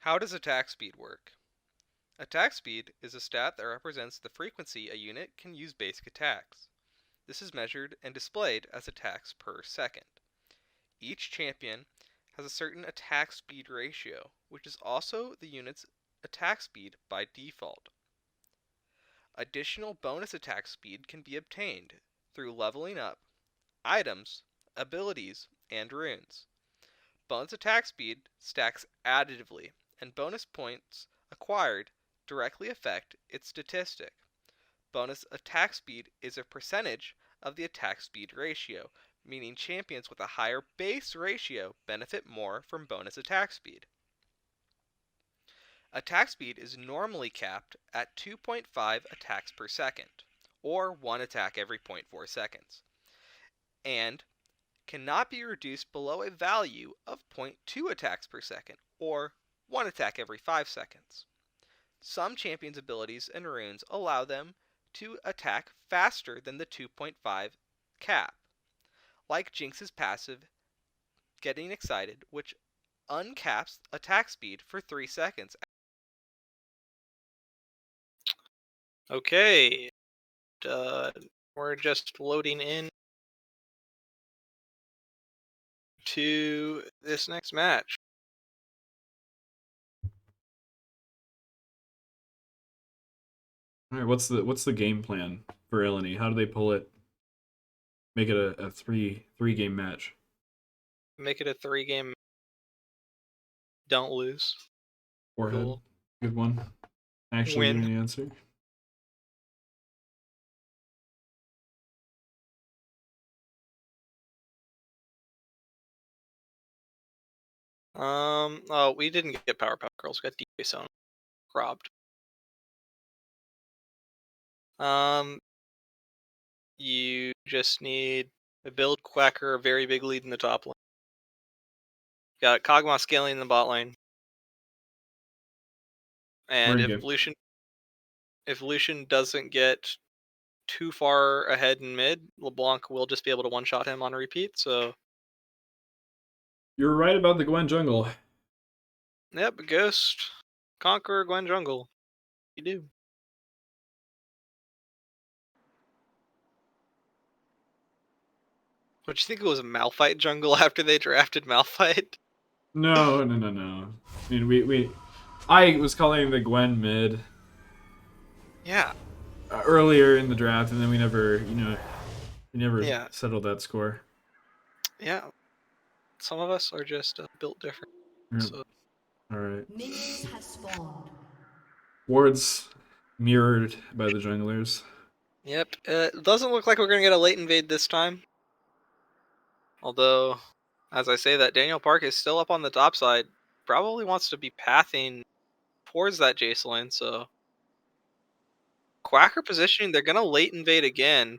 How does attack speed work? Attack speed is a stat that represents the frequency a unit can use basic attacks. This is measured and displayed as attacks per second. Each champion has a certain attack speed ratio, which is also the unit's attack speed by default. Additional bonus attack speed can be obtained through leveling up, items, abilities, and runes. Bonus attack speed stacks additively, and bonus points acquired directly affect its statistic. Bonus attack speed is a percentage of the attack speed ratio, meaning champions with a higher base ratio benefit more from bonus attack speed. Attack speed is normally capped at 2.5 attacks per second, or 1 attack every 0.4 seconds, and cannot be reduced below a value of 0.2 attacks per second, or 1 attack every 5 seconds. Some champions' abilities and runes allow them to attack faster than the 2.5 cap, like Jinx's passive Getting Excited, which uncaps attack speed for 3 seconds. Okay, we're just loading in to this next match. All right, what's the game plan for Illini? How do they pull it? Make it a three game match. Make it a 3-game. Don't lose. Forehead. Cool. Good one. Actually, Win. giving the answer. Oh, we didn't get Powerpuff Girls. We got DJ Zone robbed. You just need a build Quacker, a very big lead in the top lane. Got Kog'Maw scaling in the bot lane. And We're in game. if Lucian doesn't get too far ahead in mid, LeBlanc will just be able to one-shot him on a repeat, so... You were right about the Gwen jungle. Yep, Ghost, Conqueror, Gwen jungle. You do. Would you think it was a Malphite jungle after they drafted Malphite? No. I mean, I was calling the Gwen mid. Yeah. Earlier in the draft, and then we never Yeah. settled that score. Yeah. Some of us are just built different. Yep. So. All right. Minions have spawned. Wards mirrored by the junglers. Yep. It doesn't look like we're going to get a late invade this time. Although, as I say that, Daniel Park is still up on the top side. Probably wants to be pathing towards that Jace lane, so... Quacker positioning, they're going to late invade again.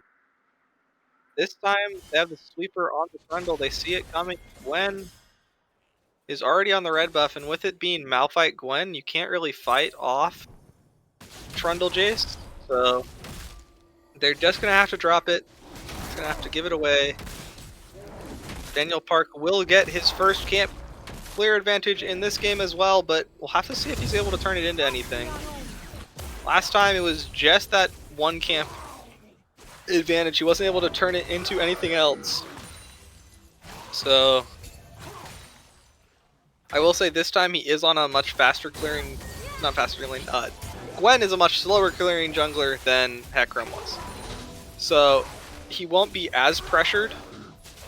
This time, they have the sweeper on the Trundle. They see it coming. Gwen is already on the red buff, and with it being Malphite Gwen, you can't really fight off Trundle Jace. So, they're just going to have to drop it. It's going to have to give it away. Daniel Park will get his first camp clear advantage in this game as well, but we'll have to see if he's able to turn it into anything. Last time it was just that one camp advantage. He wasn't able to turn it into anything else. So I will say this time he is on a much faster clearing, not faster clearing, Gwen is a much slower clearing jungler than Hecarim was. So he won't be as pressured.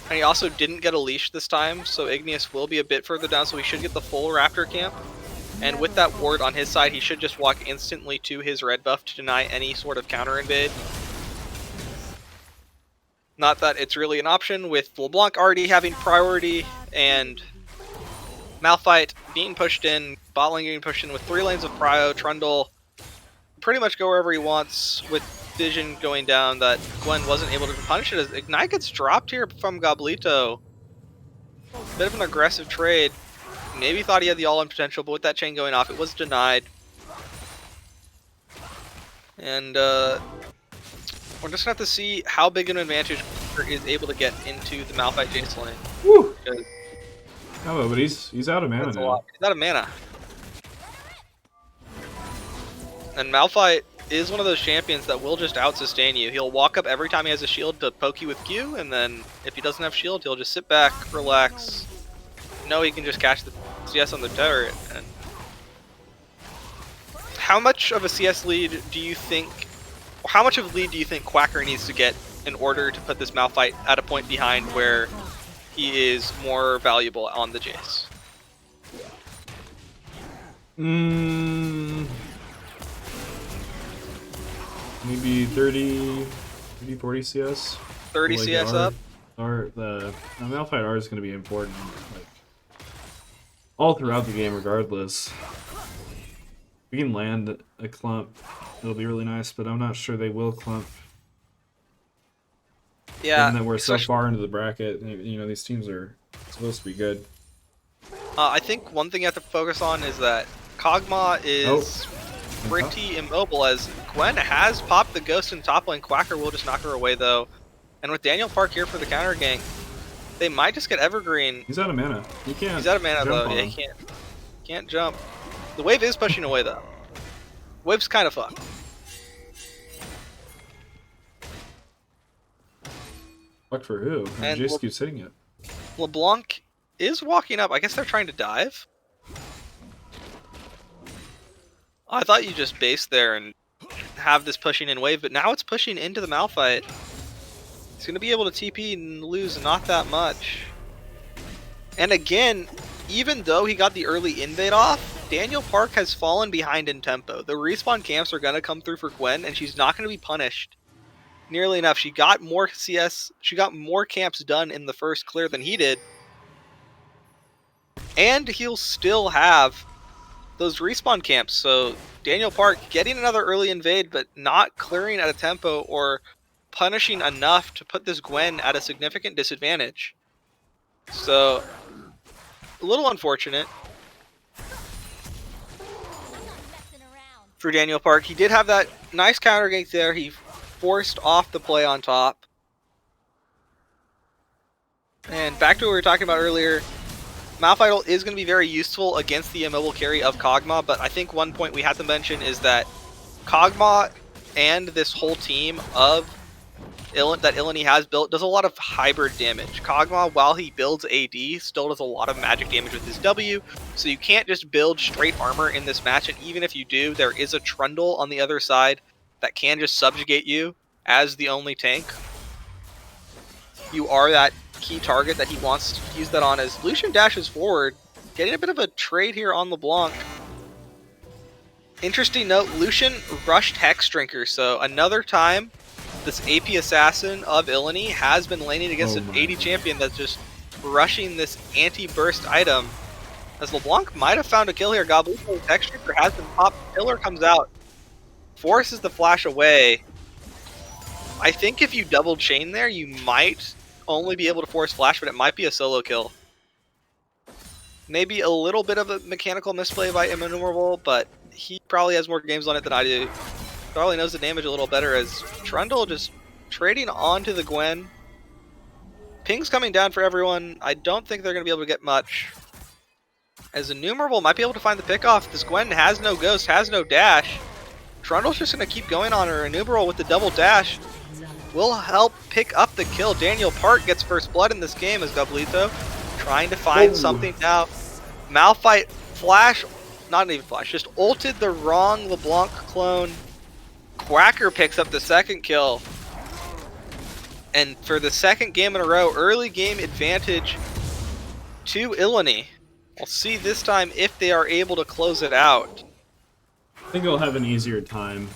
And he also didn't get a leash this time, so Igneous will be a bit further down, so we should get the full Raptor camp. And with that ward on his side, he should just walk instantly to his red buff to deny any sort of counter invade. Not that it's really an option with LeBlanc already having priority and Malphite being pushed in, bot lane getting pushed in with 3 lanes of prio, Trundle pretty much go wherever he wants with vision going down that Gwen wasn't able to punish it as Ignite gets dropped here from Goblito. Bit of an aggressive trade. Maybe thought he had the all-in potential, but with that chain going off, it was denied. And we're just gonna have to see how big an advantage Quacker is able to get into the Malphite Jace lane. Woo! Oh, but he's out of mana That's a now. lot. He's out of mana. And Malphite is one of those champions that will just out-sustain you. He'll walk up every time he has a shield to poke you with Q, and then if he doesn't have shield, he'll just sit back, relax. Know he can just catch the CS on the turret. And how much of a CS lead do you think, how much of a lead do you think Quacker needs to get in order to put this Malphite at a point behind where he is more valuable on the Jace? Maybe 30, 40 CS. 30 Like CS R, up? The Malphite R is going to be important, like, all throughout the game regardless. We can land a clump, it'll be really nice, but I'm not sure they will clump. Yeah. Given that we're so far into the bracket, you know, these teams are supposed to be good. I think one thing you have to focus on is that Kog'Maw is pretty immobile, as Gwen has popped the ghost in top lane. Quacker will just knock her away though. And with Daniel Park here for the counter gank, they might just get Evergreen. He's out of mana. He can't. He's out of mana though. Yeah, he can't jump. The wave is pushing away though. Wave's kind of fucked. Fuck for who? And Jace keeps hitting it. LeBlanc is walking up. I guess they're trying to dive. I thought you just base there and have this pushing in wave, but now it's pushing into the Malphite. He's going to be able to TP and lose not that much. And again, even though he got the early invade off, Daniel Park has fallen behind in tempo. The respawn camps are going to come through for Gwen, and she's not going to be punished nearly enough. She got more CS, she got more camps done in the first clear than he did. And he'll still have those respawn camps. So Daniel Park getting another early invade, but not clearing at a tempo or punishing enough to put this Gwen at a significant disadvantage. So a little unfortunate for Daniel Park. He did have that nice counter gank there. He forced off the play on top. And back to what we were talking about earlier, Malphite is going to be very useful against the immobile carry of Kog'Maw, but I think one point we have to mention is that Kog'Maw and this whole team of that Illini has built does a lot of hybrid damage. Kog'Maw, while he builds AD, still does a lot of magic damage with his W, so you can't just build straight armor in this match, and even if you do, there is a Trundle on the other side that can just subjugate you as the only tank. You are that key target that he wants to use that on, as Lucian dashes forward, getting a bit of a trade here on LeBlanc. Interesting note, Lucian rushed Hex Drinker, so another time this AP assassin of Illini has been laning against an AD champion that's just rushing this anti-burst item. As LeBlanc might have found a kill here, Goblito's Hex Drinker has been popped, Pillar comes out, forces the flash away. I think if you double chain there, you might only be able to force flash, but it might be a solo kill. Maybe a little bit of a mechanical misplay by Innumerable, but he probably has more games on it than I do. Probably knows the damage a little better, as Trundle just trading onto the Gwen. Ping's coming down for everyone. I don't think they're going to be able to get much, as Innumerable might be able to find the pick off. This Gwen has no ghost, has no dash. Trundle's just going to keep going on her. Innumerable with the double dash will help pick up the kill. Daniel Park gets first blood in this game as Goblito trying to find something now. Malphite flash, not even flash, just ulted the wrong LeBlanc clone. Quacker picks up the second kill. And for the second game in a row, early game advantage to Illini. We'll see this time if they are able to close it out. I think they'll have an easier time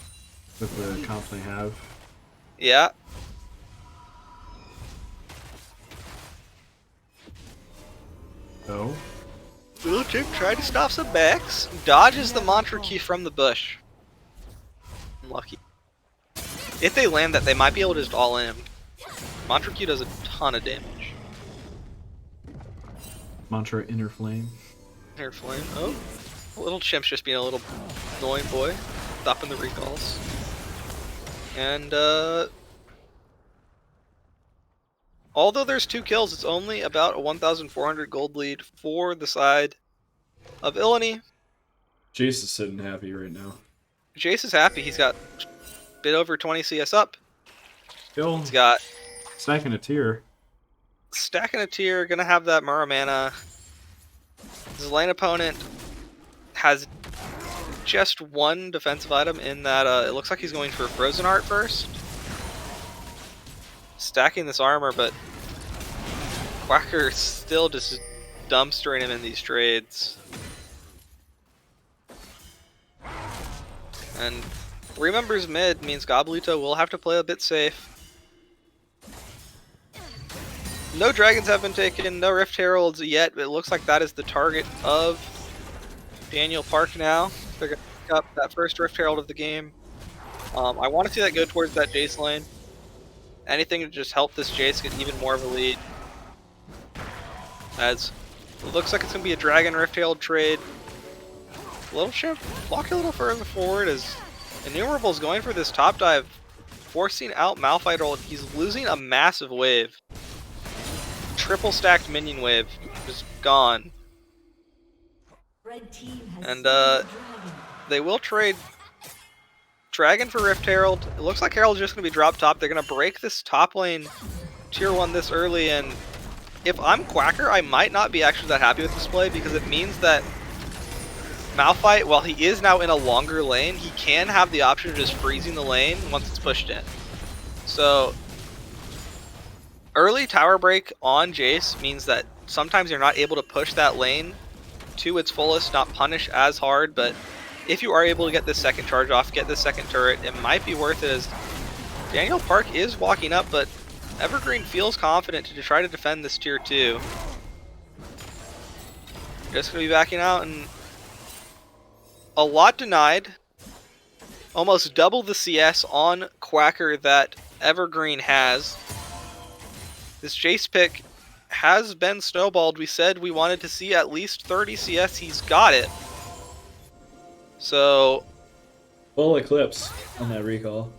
with the comp they have. Yeah. Oh. Little Chip tried to stop some backs. Dodges the mantra key from the bush. Unlucky. If they land that, they might be able to just all in him. Mantra key does a ton of damage. Mantra Inner Flame. Air flame. Oh. Little Chimp's just being a little annoying boy. Stopping the recalls. And, although there's 2 kills, it's only about a 1,400 gold lead for the side of Illini. Jace is sitting happy right now. Jace is happy. He's got a bit over 20 CS up. Still He's got stacking a tier. stacking a tier, gonna have that Mura mana. His lane opponent has just 1 defensive item in that it looks like he's going for Frozen Heart first. Stacking this armor, but Quacker still just dumpstering him in these trades. And 3 members mid means Gobblito will have to play a bit safe. No dragons have been taken, no Rift Heralds yet, but it looks like that is the target of Daniel Park now. They're going to pick up that first Rift Herald of the game. I want to see that go towards that Jace lane. Anything to just help this Jace get even more of a lead. As it looks like it's going to be a Dragon Rift Herald trade. Little Chimp walking a little further forward as Innumerable's going for this top dive, forcing out Malphite. He's losing a massive wave. Triple stacked minion wave just gone. Red team has And slain the dragon. they will trade Dragon for Rift Herald. It looks like Herald's just going to be drop top. They're going to break this top lane tier 1 this early, and if I'm Quacker, I might not be actually that happy with this play because it means that Malphite, while he is now in a longer lane, he can have the option of just freezing the lane once it's pushed in. So early tower break on Jace means that sometimes you're not able to push that lane to its fullest, not punish as hard, but if you are able to get this second charge off, get this second turret, it might be worth it as Daniel Park is walking up, but Evergreen feels confident to try to defend this tier 2. Just going to be backing out, and a lot denied. Almost double the CS on Quacker that Evergreen has. This Jace pick has been snowballed. We said we wanted to see at least 30 CS. He's got it. So, Full Eclipse on that recall.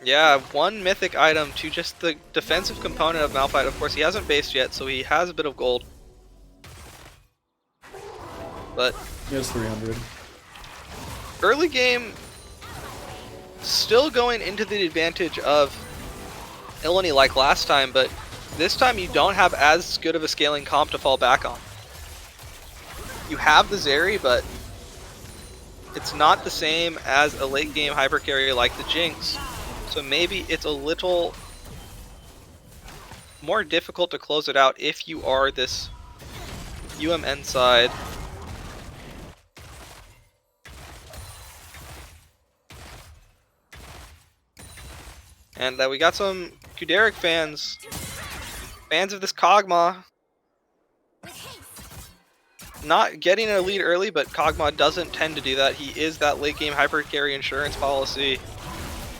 yeah, 1 mythic item to just the defensive component of Malphite. Of course, he hasn't based yet, so he has a bit of gold. But He has 300. early game, still going into the advantage of Illini like last time, but this time you don't have as good of a scaling comp to fall back on. You have the Zeri, but it's not the same as a late game hyper carrier like the Jinx. So maybe it's a little more difficult to close it out if you are this UMN side. And we got some Kuderic fans of this Kog'Maw. Not getting a lead early, but Kog'Maw doesn't tend to do that. He is that late game hyper carry insurance policy.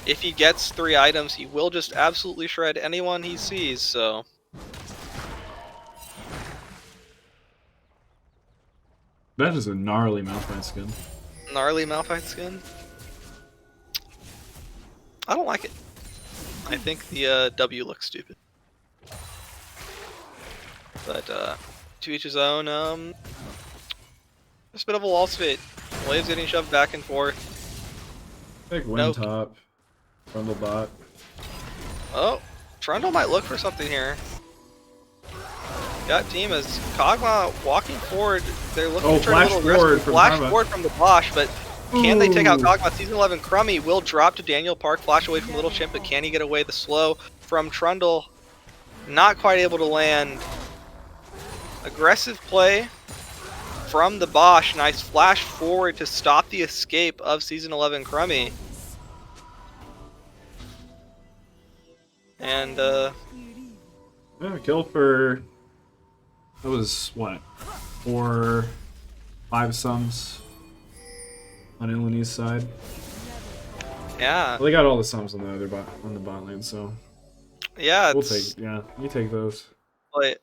If he gets 3 items, he will just absolutely shred anyone he sees, so. That is a gnarly Malphite skin. Gnarly Malphite skin. I don't like it. I think the W looks stupid. But to each his own. Just a bit of a lost fate. Waves getting shoved back and forth. Big win Nope. top. Rumble bot. Oh, Trundle might look for something here. Got team as Kog'Maw walking forward. They're looking to turn a flash little forward aggressive. from Flash Karma. forward from the Bosch, but can they take out Ooh. Kog'Maw? Season 11 Crummy will drop to Daniel Park. Flash away from Little Chimp, but can he get away? The slow from Trundle. Not quite able to land. Aggressive play from the Bosch. Nice flash forward to stop the escape of Season 11 Crummy. And, Yeah, kill for... That was, what? 4, 5 sums on Illini's side. yeah. Well, they got all the sums on the other on the bot lane, so Yeah, we'll it's... take. Yeah, you take those. But,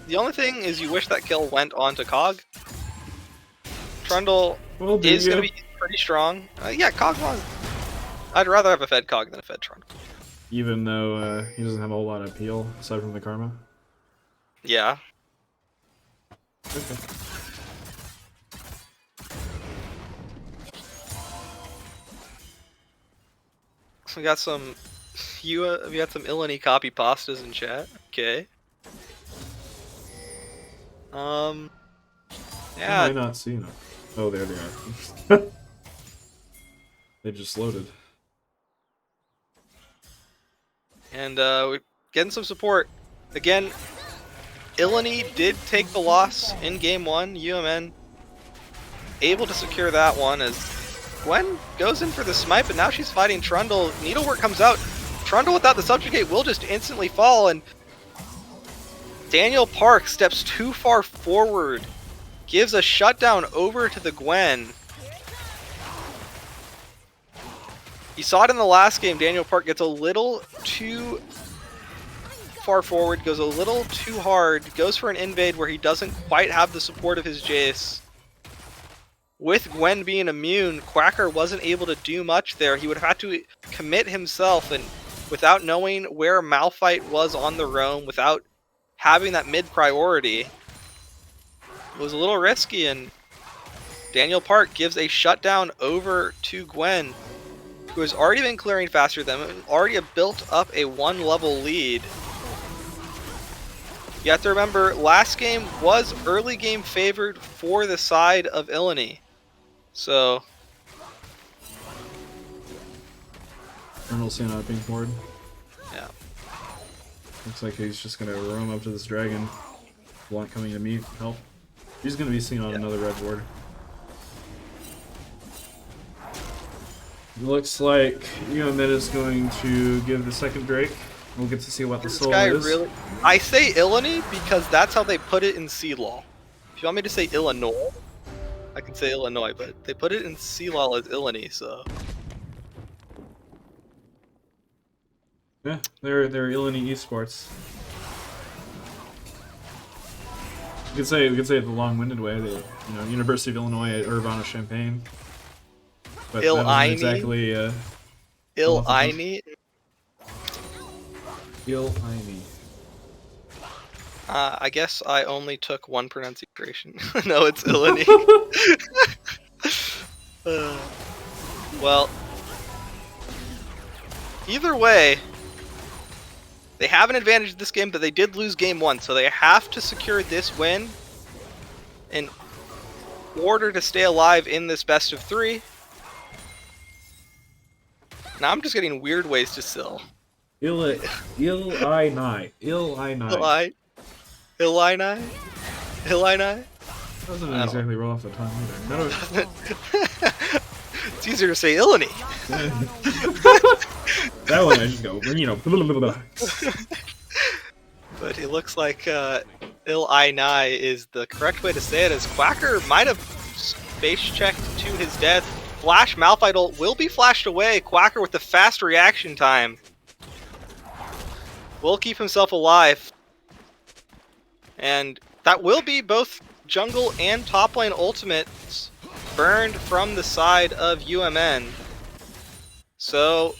the only thing is you wish that kill went onto Cog. Trundle Well, do is you? going to be pretty strong. Yeah, Cog won. I'd rather have a fed Cog than a fed Trundle. Even though he doesn't have a whole lot of appeal aside from the karma. Yeah. Okay. We got some... we got some Illini copy pastas in chat. Okay. I Yeah, might not see enough. Oh, there they are. They just loaded. and we're getting some support. Again, Illini did take the loss in game 1. UMN able to secure that one as Gwen goes in for the smite, but now she's fighting Trundle. Needlework comes out. Trundle without the subjugate will just instantly fall, and Daniel Park steps too far forward, gives a shutdown over to the Gwen. You saw it in the last game. Daniel Park gets a little too far forward, goes a little too hard, goes for an invade where he doesn't quite have the support of his Jace. With Gwen being immune, Quacker wasn't able to do much there. He would have had to commit himself, and without knowing where Malphite was on the roam, without having that mid priority, it was a little risky, and Daniel Park gives a shutdown over to Gwen, who has already been clearing faster than him, already built up a 1-level lead. You have to remember, last game was early game favored for the side of Illini. So... Colonel seeing out being forward. yeah. Looks like he's just gonna roam up to this dragon. Blunt coming to meet help. He's gonna be seen on another red ward. Looks like UMN is going to give the second Drake. We'll get to see what the This soul guy is. really... I say Illini because that's how they put it in CLoL. If you want me to say Illinois, I can say Illinois, but they put it in CLoL as Illini, so... Yeah, they're Illini Esports. We could say it the long-winded way. They, University of Illinois at Urbana-Champaign. But that Illini. isn't exactly Illini. Illini. I guess I only took one pronunciation. No, it's Illini. Well, either way, they have an advantage in this game, but they did lose game 1, so they have to secure this win in order to stay alive in this best of 3. Now I'm just getting weird ways to sill. Illini. Illini? Doesn't exactly roll off the tongue either. It's easier to say Illini. That one I just go, But it looks like Illini is the correct way to say it, as Quacker might have space checked to his death. Flash Malphite ult will be flashed away. Quacker with the fast reaction time will keep himself alive. And that will be both jungle and top lane ultimates burned from the side of UMN. So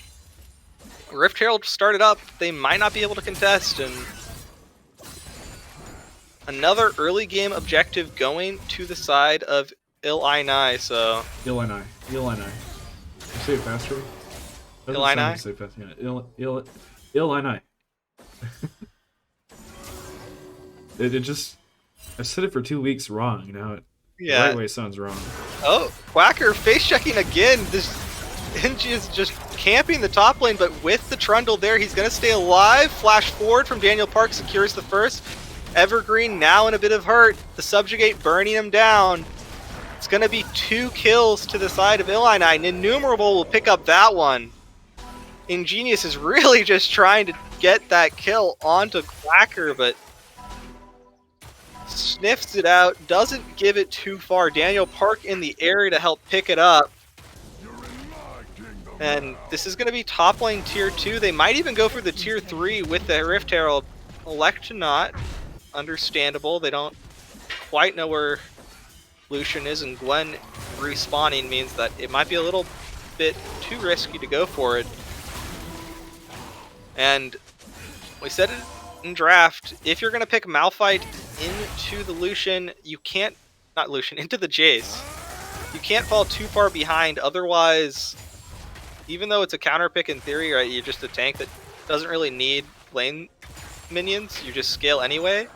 Rift Herald started up. They might not be able to contest, and another early game objective going to the side of Illini. So Illini. Say it faster. Illini? Say it fast. Yeah. Illini. It just... I've said it for 2 weeks wrong, The right way sounds wrong. Oh, Quacker face checking again. This Inji is just camping the top lane, but with the Trundle there, he's going to stay alive. Flash forward from Daniel Park secures the first. Evergreen now in a bit of hurt. The Subjugate burning him down. It's going to be 2 kills to the side of Illini. Innumerable will pick up that one. Ingenious is really just trying to get that kill onto Quacker, but sniffs it out, doesn't give it too far. Daniel Park in the area to help pick it up. And this is going to be top lane tier 2. They might even go for the tier 3 with the Rift Herald. Elect to not. Understandable. They don't quite know where Lucian is, and Gwen respawning means that it might be a little bit too risky to go for it. And we said it in draft, if you're going to pick Malphite into the Lucian, you can't, not Lucian, into the Jace. You can't fall too far behind, otherwise, even though it's a counter pick in theory, right, you're just a tank that doesn't really need lane minions, you just scale anyway.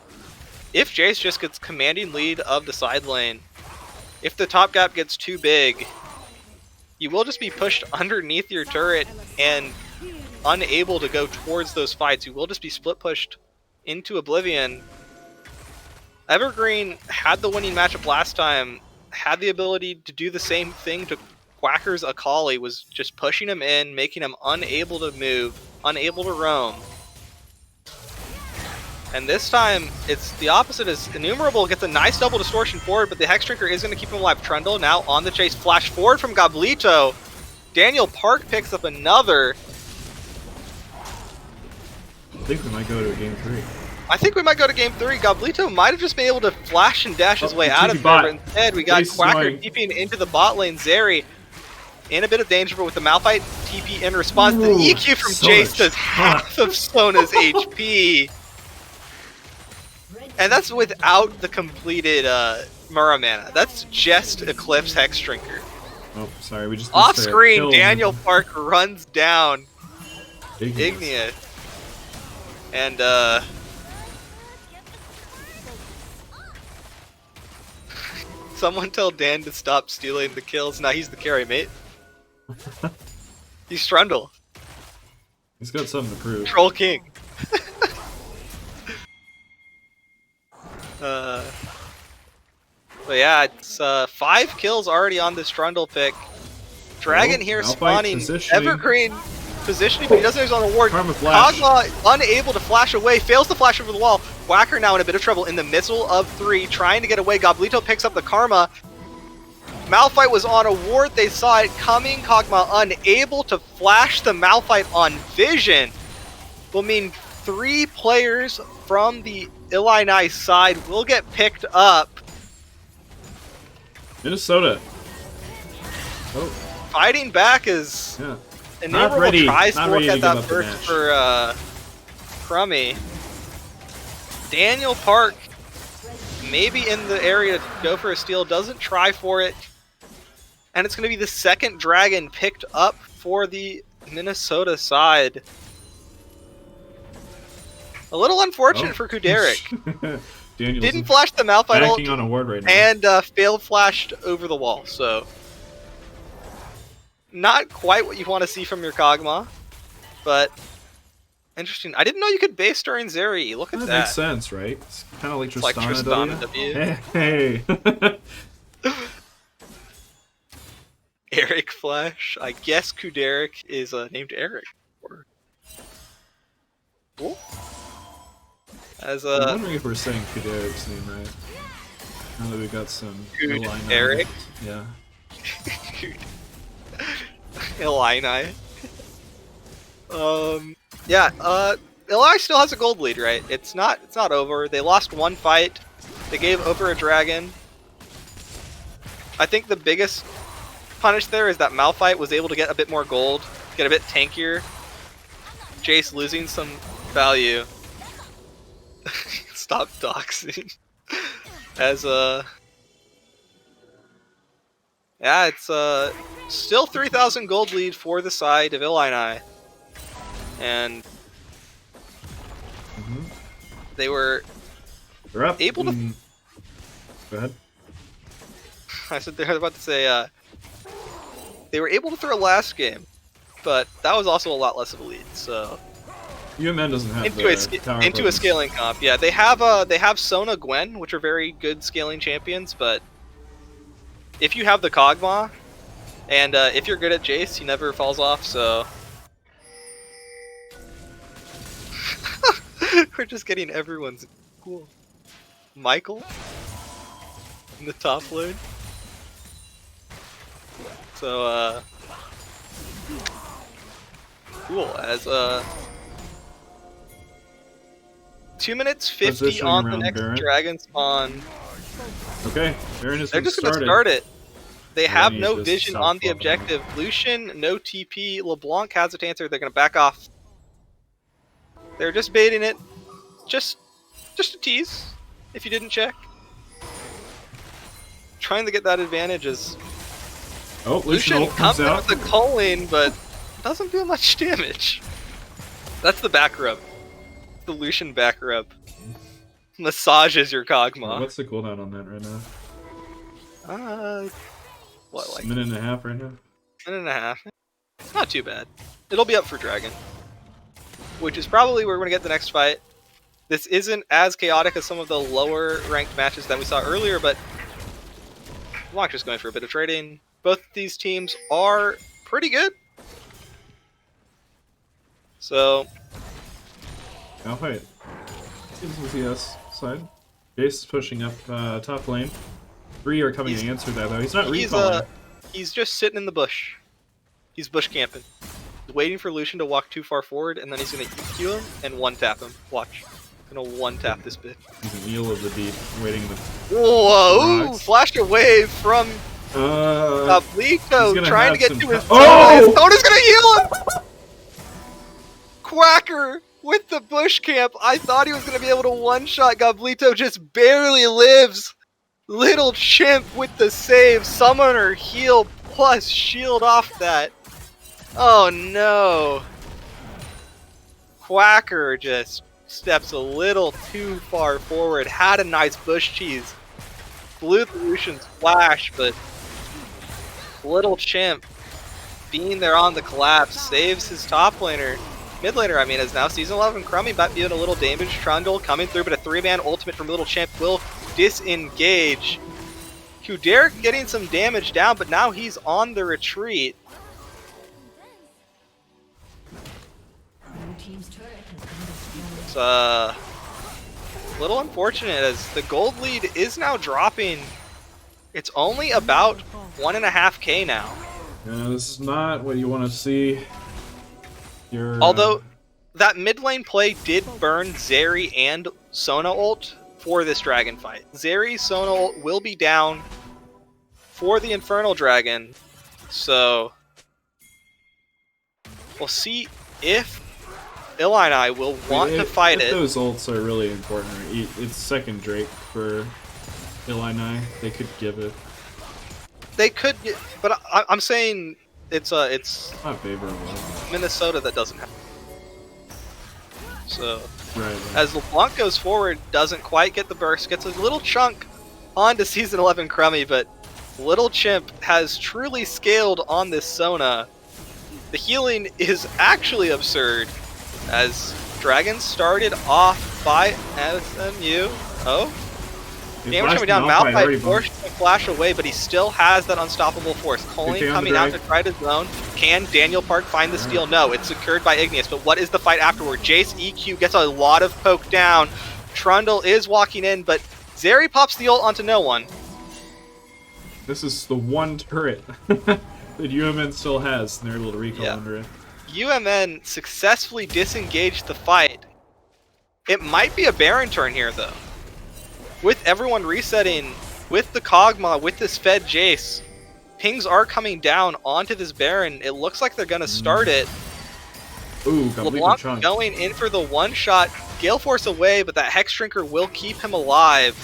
If Jace just gets commanding lead of the side lane, if the top gap gets too big, you will just be pushed underneath your turret and unable to go towards those fights. You will just be split pushed into oblivion. Evergreen had the winning matchup last time, had the ability to do the same thing to Quacker's Akali, was just pushing him in, making him unable to move, unable to roam. And this time, it's the opposite. As Innumerable gets a nice double distortion forward, but the Hex Drinker is going to keep him alive. Trundle now on the chase, flash forward from Goblito. Daniel Park picks up another. I think we might go to game 3. I think we might go to game 3. Goblito might have just been able to flash and dash his way out of there, bot. but instead we got Jace Quacker annoying. TPing into the bot lane. Zeri in a bit of danger, but with the Malphite TP in response, the EQ from so Jace much does half of Sona's HP. And that's without the completed Muramana. That's just Eclipse Hex Drinker. Oh, sorry, we just Off missed screen, kill. Daniel Park runs down Igneous. Igneous. And someone tell Dan to stop stealing the kills. Now he's the carry, mate. He's Trundle. He's got something to prove. Troll King. But yeah, it's 5 kills already on this Trundle pick. Dragon here Malphite spawning. positioning. Evergreen positioning, but he doesn't know he's on the ward. Karma flash. Kog'Maw unable to flash away, fails to flash over the wall. Quacker now in a bit of trouble in the middle of 3, trying to get away. Goblito picks up the Karma. Malphite was on a ward, they saw it coming. Kog'Maw unable to flash the Malphite on vision. Will mean 3 players from the Illini side will get picked up. Minnesota. Oh, Fighting back is yeah. Innumerable ready. tries Not to look ready to at give that up the first match. for Crummy. Daniel Park maybe in the area to go for a steal, doesn't try for it. And it's going to be the second dragon picked up for the Minnesota side. A little unfortunate for Kuderik. Daniel's Didn't flash the Malphite ult backing on a ward right now. and failed flashed over the wall, so not quite what you want to see from your Kog'Maw, but interesting. I didn't know you could base during Zeri. Look at that that. makes sense, right? It's kind of like It's like Tristana, Tristana W. W. Hey. Eric Flash. I guess Kuderik is named Eric. Or... Cool. As I'm wondering if we're saying Kuderik's name right. Now that we got some line Eric? Yeah. Illini. Yeah, Illini still has a gold lead, right? It's not over. They lost one fight. They gave over a dragon. I think the biggest punish there is that Malphite was able to get a bit more gold, get a bit tankier. Jace losing some value. Stop doxing. As yeah, it's still 3,000 gold lead for the side of Illini. And they were They're up. able to Go ahead. I said they were about to say they were able to throw last game, but that was also a lot less of a lead, so UMN doesn't have into the tower a presence. scaling comp. Yeah, they have Sona Gwen, which are very good scaling champions, but if you have the Kog'Maw, and if you're good at Jace, he never falls off, so... We're just getting everyone's cool. Michael? In the top lane? So, cool, as, 2 minutes 50 Positioning on the around next Baron. dragon spawn. Okay, Baron is They're just gonna start it. They have he's no just vision on the self-flopping. objective. Lucian, no TP. LeBlanc has a answer. They're gonna back off. They're just baiting it. Just a tease, if you didn't check. Trying to get that advantage is Oh, Lucian Lucian ult comes comes in out. with the culling, but doesn't do much damage. That's the back rub. The Lucian back rub. Massages your Kog'Maw. What's the cooldown on that right now? What, like A minute and a half right now? minute and a half? It's not too bad. It'll be up for Dragon. Which is probably where we're going to get the next fight. This isn't as chaotic as some of the lower ranked matches that we saw earlier, but LeBlanc just going for a bit of trading. Both these teams are pretty good. So, Oh, wait. This is the S side. Jace is pushing up top lane. 3 are coming to answer that, though. He's not recalling. he's just sitting in the bush. He's bush camping. He's waiting for Lucian to walk too far forward, and then he's going to EQ him and one-tap him. Watch. Gonna one-tap this bit. He's an eel of the deep, waiting to... Whoa! Rocks. Flashed away from Gablito, gonna trying have to get some to his Oh! His Sona's gonna heal him! Quacker with the bush camp. I thought he was gonna be able to one-shot. Gablito just barely lives. Little Chimp with the save. Summoner heal plus shield off that. Oh no. Quacker just steps a little too far forward. Had a nice bush cheese. Blew the Lucian's flash, but Little Chimp being there on the collapse saves his top laner. Mid laner, I mean, is now season 11 Crummy, but doing a little damage. Trundle coming through, but a 3-man ultimate from Little Chimp will disengage. Kuderek getting some damage down, but now he's on the retreat. Blue team's turret has been destroyed. It's a little unfortunate as the gold lead is now dropping. It's only about 1.5k now. Yeah, this is not what you want to see. Although that mid lane play did burn Zeri and Sona ult for this dragon fight. Zeri, Sona ult will be down for the Infernal Dragon. So we'll see if Illini will want to fight it. Those ults are really important. It's second Drake for Illini. They could give it. They could, but I'm saying it's Not favorable. Minnesota that doesn't have. So Right. as LeBlanc goes forward, doesn't quite get the burst, gets a little chunk onto Season 11 Crummy, but Little Chimp has truly scaled on this Sona. The healing is actually absurd, as Dragon started off by SMU. Oh, damage coming down. Malphite forced to flash away, but he still has that unstoppable force. Colleen coming out to try to zone. Can Daniel Park find the steal? No, it's secured by Igneous, but what is the fight afterward? Jace EQ gets a lot of poke down. Trundle is walking in, but Zeri pops the ult onto no one. This is the one turret that UMN still has, and they're able to recall under it. UMN successfully disengaged the fight. It might be a Baron turn here, though. With everyone resetting, with the Kog'Maw, with this fed Jace, pings are coming down onto this Baron. It looks like they're going to start it. Ooh, complete LeBlanc chunk. going in for the one-shot. Gale Force away, but that Hex Drinker will keep him alive.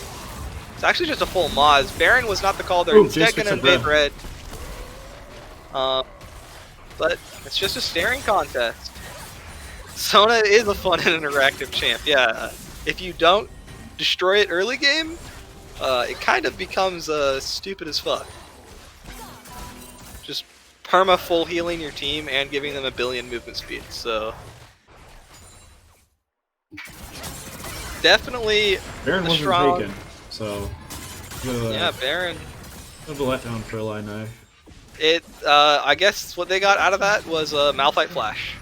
It's actually just a full Moz. Baron was not the call there. Ooh, Instead Jace going to picks up invade red. But it's just a staring contest. Sona is a fun and interactive champ. Yeah, if you don't destroy it early game, it kind of becomes stupid as fuck. Just perma full healing your team and giving them a billion movement speed. So Definitely Baron a wasn't strong. taken, so Yeah, Baron. a letdown for Illini. I guess what they got out of that was a Malphite Flash.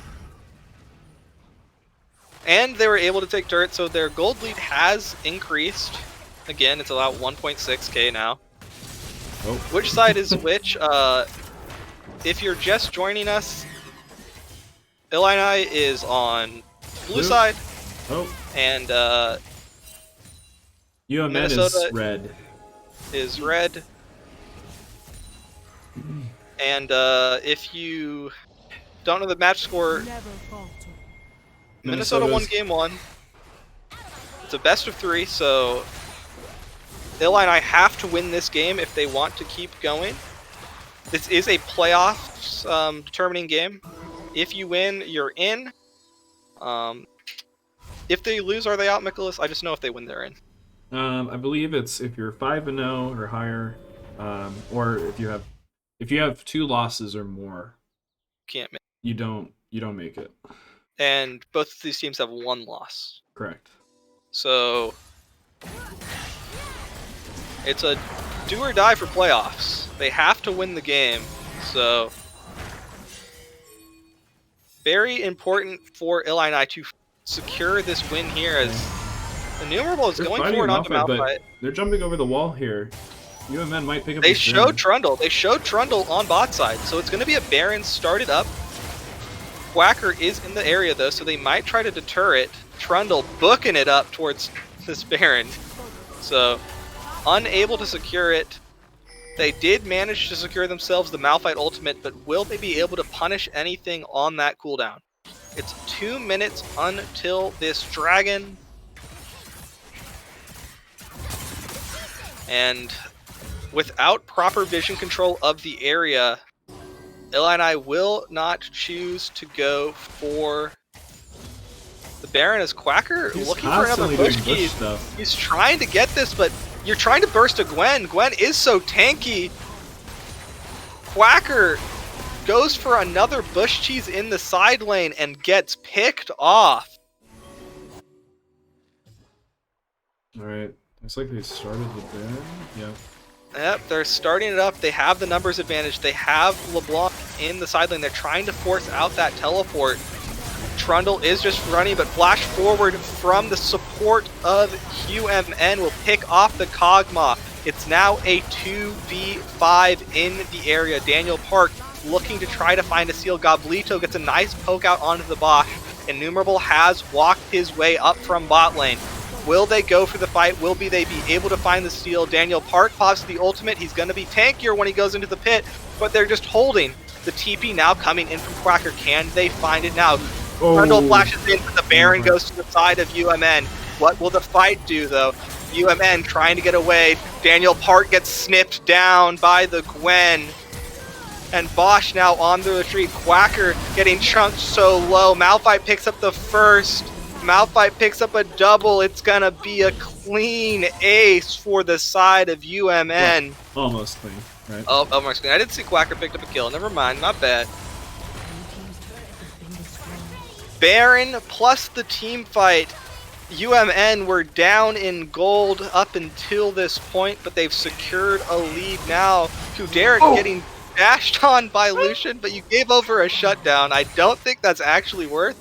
And they were able to take turret, so their gold lead has increased. Again, it's about 1.6k now. Oh. Which side is which? If you're just joining us, Illini is on blue side, Oh. and UMN Minnesota is red. is red. And if you don't know the match score, Minnesota won game 1. It's a best of 3, so Illini have to win this game if they want to keep going. This is a playoffs determining game. If you win, you're in. If they lose, are they out, Nicholas? I just know if they win, they're in. I believe it's if you're 5-0 or higher, or if you have 2 losses or more, Can't make. you don't make it. And both of these teams have 1 loss. Correct. So it's a do or die for playoffs. They have to win the game. So very important for Illini to secure this win here, as Innumerable is They're going fighting forward onto Malphite, but Malphite. they're jumping over the wall here. UMN might pick up. They this showed Baron. Trundle. They showed Trundle on bot side, so it's going to be a Baron started up. Quacker is in the area though, so they might try to deter it. Trundle booking it up towards this Baron, so unable to secure it. They did manage to secure themselves the Malphite ultimate, but will they be able to punish anything on that cooldown? It's 2 minutes until this dragon. And without proper vision control of the area, Illini will not choose to go for the Baron as Quacker. He's looking for another constantly bush doing key. bush stuff. He's trying to get this, but you're trying to burst a Gwen. Gwen is so tanky. Quacker goes for another bush cheese in the side lane and gets picked off. Alright. Looks like they started the Baron. Yep. Yep, they're starting it up. They have the numbers advantage. They have LeBlanc in the side lane. They're trying to force out that teleport. Trundle is just running, but flash forward from the support of UMN will pick off the Kog'Maw. It's now a 2v5 in the area. Daniel Park looking to try to find a seal. Goblito gets a nice poke out onto the Bosch. Innumerable has walked his way up from bot lane. Will they go for the fight? Will they be able to find the steal? Daniel Park pops the ultimate. He's going to be tankier when he goes into the pit, but they're just holding. The TP now coming in from Quacker. Can they find it now? Trundle flashes in, but the Baron goes to the side of UMN. What will the fight do, though? UMN trying to get away. Daniel Park gets snipped down by the Gwen. And Bosch now on the retreat. Quacker getting chunked so low. Malphite picks up the first. Malphite picks up a double. It's gonna be a clean ace for the side of UMN. Well, almost clean, right? Oh, almost clean. I didn't see Quacker picked up a kill. Never mind, not bad. Baron plus the team fight. UMN were down in gold up until this point, but they've secured a lead now. To Derek getting dashed on by Lucian, but you gave over a shutdown. I don't think that's actually worth.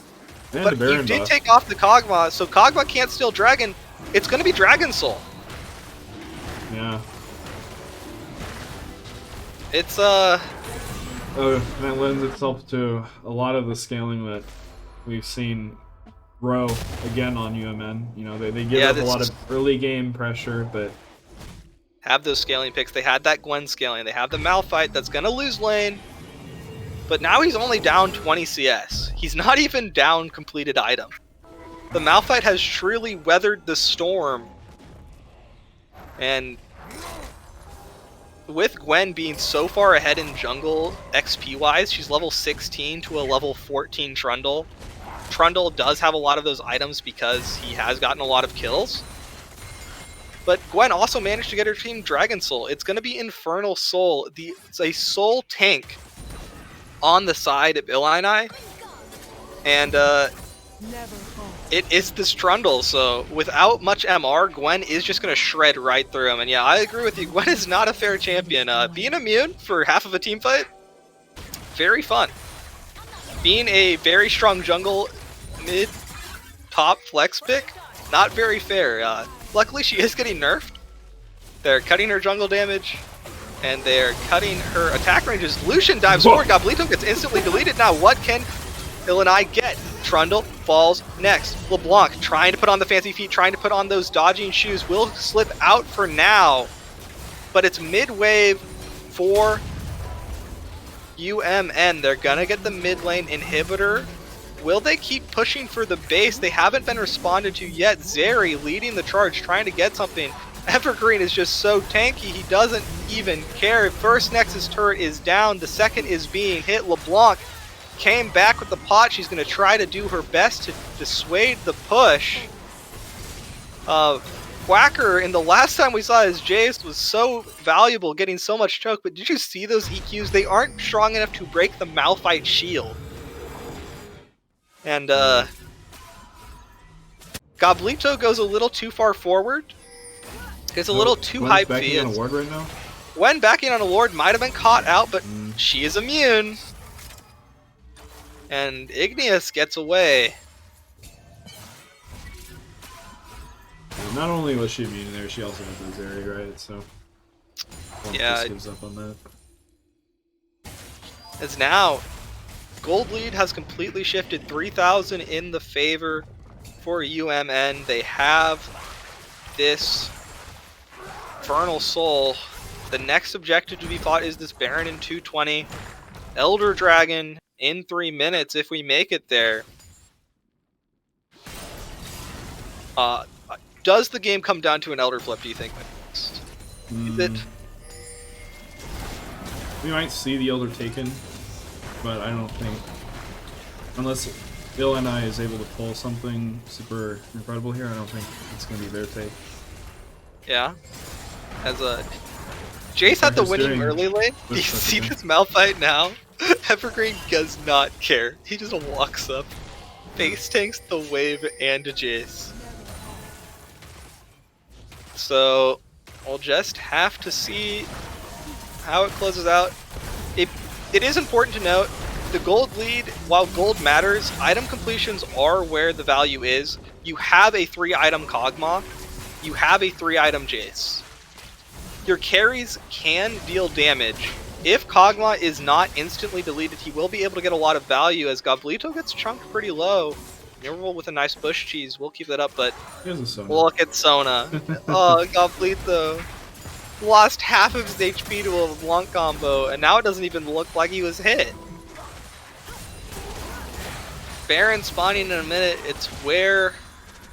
And But the Baron you did buff. take off the Kog'Maw, so Kog'Maw can't steal Dragon. It's going to be Dragon Soul. Yeah. It's Oh, that lends itself to a lot of the scaling that we've seen grow again on UMN. You know, they give up a lot of early game pressure, but have those scaling picks. They had that Gwen scaling. They have the Malphite that's going to lose lane. But now he's only down 20 CS. He's not even down completed item. The Malphite has truly weathered the storm. And with Gwen being so far ahead in jungle XP-wise, she's level 16 to a level 14 Trundle. Trundle does have a lot of those items because he has gotten a lot of kills. But Gwen also managed to get her team Dragon Soul. It's going to be Infernal Soul. It's a soul tank on the side of Illini. And it is this Trundle, so without much MR, Gwen is just going to shred right through him. And yeah, I agree with you. Gwen is not a fair champion. Being immune for half of a team fight, very fun. Being a very strong jungle mid-top flex pick, not very fair. Luckily, she is getting nerfed. They're cutting her jungle damage, and they're cutting her attack ranges. Lucian dives forward. Gablito gets instantly deleted. Now, what can Illini get? Trundle falls next. LeBlanc trying to put on the fancy feet, trying to put on those dodging shoes. Will slip out for now, but it's mid-wave for UMN. They're gonna get the mid lane inhibitor. Will they keep pushing for the base? They haven't been responded to yet. Zeri leading the charge, trying to get something. Evergreen is just so tanky, he doesn't even care. First Nexus turret is down, the second is being hit. LeBlanc came back with the pot. She's going to try to do her best to dissuade the push. Quacker, in the last time we saw his Jace, was so valuable, getting so much choke, but did you see those EQs? They aren't strong enough to break the Malphite shield. And Gablito goes a little too far forward. Gets a little too hype backing on a ward right now? When backing on a ward might have been caught out, but she is immune. And Igneous gets away. And not only was she immune there, she also has the Zeri, right? So yeah, just gives up on that. As now, gold lead has completely shifted, 3,000 in the favor for UMN. They have this Infernal Soul. The next objective to be fought is this Baron in 220. Elder Dragon in 3 minutes if we make it there. Does the game come down to an Elder Flip, do you think? Is it? We might see the Elder taken, but I don't think, unless Illini is able to pull something super incredible here, I don't think it's going to be their take. Yeah. As a Jace had the winning early lane. Do you see this Malphite now? Evergreen does not care. He just walks up, face tanks the wave and a Jace. So we'll just have to see how it closes out. It is important to note, the gold lead, while gold matters, item completions are where the value is. You have a 3-item Kog'Maw, you have a 3-item Jace. Your carries can deal damage. If Kog'Maw is not instantly deleted, he will be able to get a lot of value as Gablito gets chunked pretty low. Nearable with a nice bush cheese, we'll keep that up, but look at Sona. Oh, Gablito lost half of his HP to a LeBlanc combo, and now it doesn't even look like he was hit. Baron spawning in a minute, it's where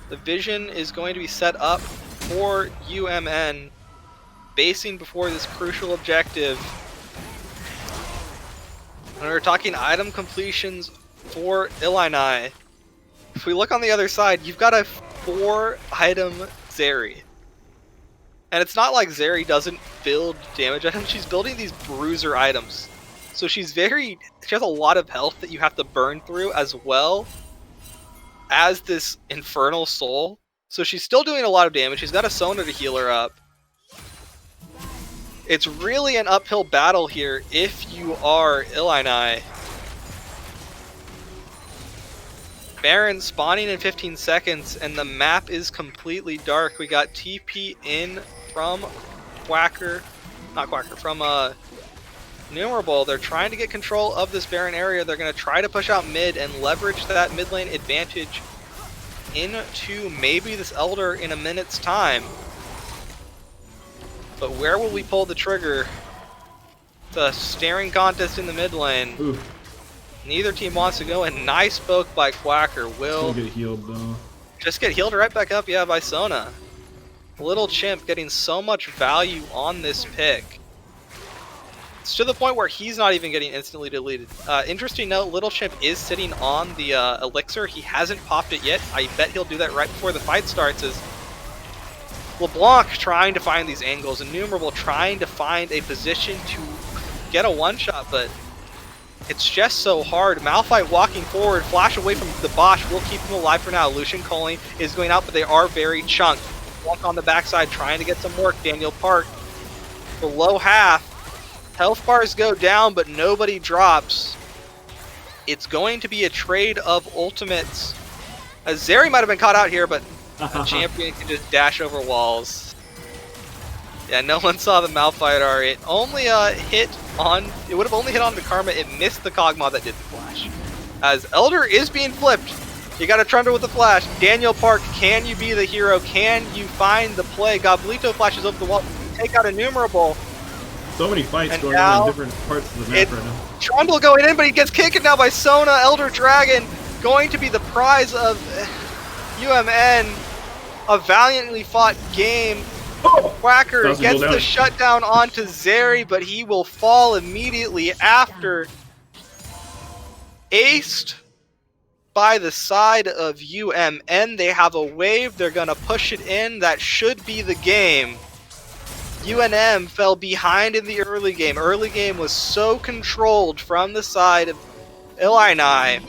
the vision is going to be set up for UMN. Basing before this crucial objective. When we're talking item completions for Illini, if we look on the other side, you've got a 4-item Zeri. And it's not like Zeri doesn't build damage items, she's building these bruiser items. So she has a lot of health that you have to burn through, as well as this Infernal Soul. So she's still doing a lot of damage, she's got a Sona to heal her up. It's really an uphill battle here if you are Illini. Baron spawning in 15 seconds and the map is completely dark. We got TP in from from Numerable. They're trying to get control of this Baron area. They're going to try to push out mid and leverage that mid lane advantage into maybe this Elder in a minute's time. But where will we pull the trigger? It's a staring contest in the mid lane. Ooh. Neither team wants to go, and nice poke by Quacker. Will get healed though. Just get healed right back up, yeah, by Sona. Little Chimp getting so much value on this pick. It's to the point where he's not even getting instantly deleted. Interesting note, Little Chimp is sitting on the elixir. He hasn't popped it yet. I bet he'll do that right before the fight starts. As LeBlanc trying to find these angles, Innumerable trying to find a position to get a one-shot, but It's just so hard. Malphite walking forward, flash away from the Bosch will keep him alive for now. Lucian Coley is going out, but they are very chunked. Walk on the backside, trying to get some work. Daniel Park below half. Health bars go down, but nobody drops. It's going to be a trade of ultimates. Zeri might have been caught out here, but a champion can just dash over walls. Yeah, no one saw the Malphite. It only hit on. It would have only hit on the Karma. It missed the Kog'Maw that did the flash. As Elder is being flipped. You got a Trundle with the flash. Daniel Park, can you be the hero? Can you find the play? Goblito flashes over the wall. Take out Innumerable. So many fights And going now on in different parts of the map right now. Trundle going in, but he gets kicked now by Sona. Elder Dragon going to be the prize of UMN. A valiantly fought game. Quacker gets the shutdown onto Zeri, but he will fall immediately after. Aced by the side of UMN. They have a wave. They're going to push it in. That should be the game. UNM fell behind in the early game. Early game was so controlled from the side of Illini.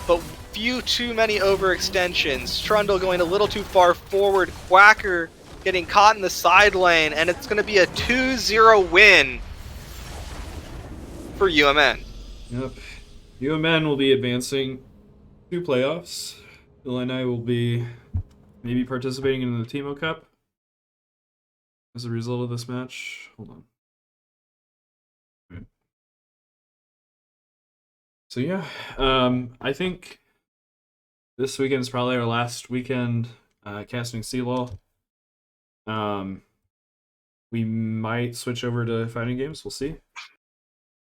But few too many overextensions. Trundle going a little too far forward. Quacker getting caught in the side lane. And it's going to be a 2-0 win for UMN. Yep. UMN will be advancing to playoffs. Illini will be maybe participating in the Timo Cup as a result of this match. Hold on. Okay. So yeah, I think this weekend is probably our last weekend casting CLoL. We might switch over to fighting games. We'll see.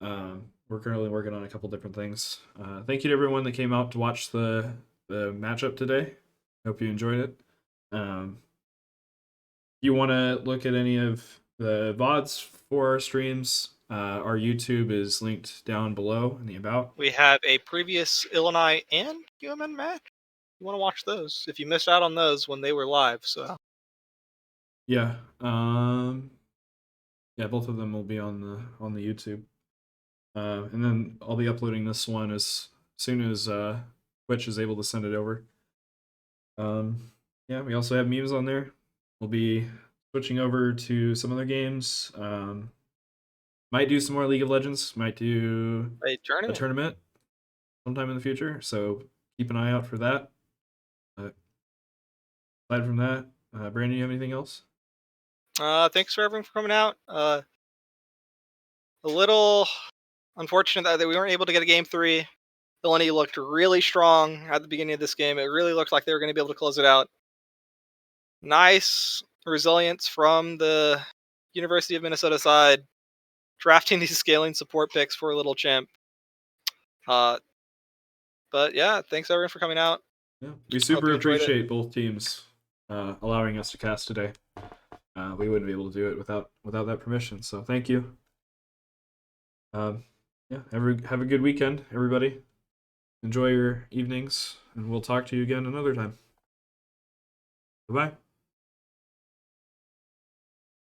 We're currently working on a couple different things. Thank you to everyone that came out to watch the matchup today. Hope you enjoyed it. If you want to look at any of the VODs for our streams, our YouTube is linked down below in the About. We have a previous Illini and UMN match. You want to watch those if you missed out on those when they were live. So Yeah. Yeah, both of them will be on the YouTube. And then I'll be uploading this one as soon as Twitch is able to send it over. Yeah, we also have memes on there. We'll be switching over to some other games. Might do some more League of Legends. Might do a tournament sometime in the future. So keep an eye out for that. Aside from that, Brandon, you have anything else? thanks for everyone for coming out. A little unfortunate that we weren't able to get a game 3. Illini looked really strong at the beginning of this game. It really looked like they were going to be able to close it out. Nice resilience from the University of Minnesota side, drafting these scaling support picks for a little chimp. But yeah, thanks everyone for coming out. Yeah, we super appreciate both teams allowing us to cast today. We wouldn't be able to do it without that permission. So thank you. Yeah, have a good weekend, everybody. Enjoy your evenings, and we'll talk to you again another time. Bye-bye.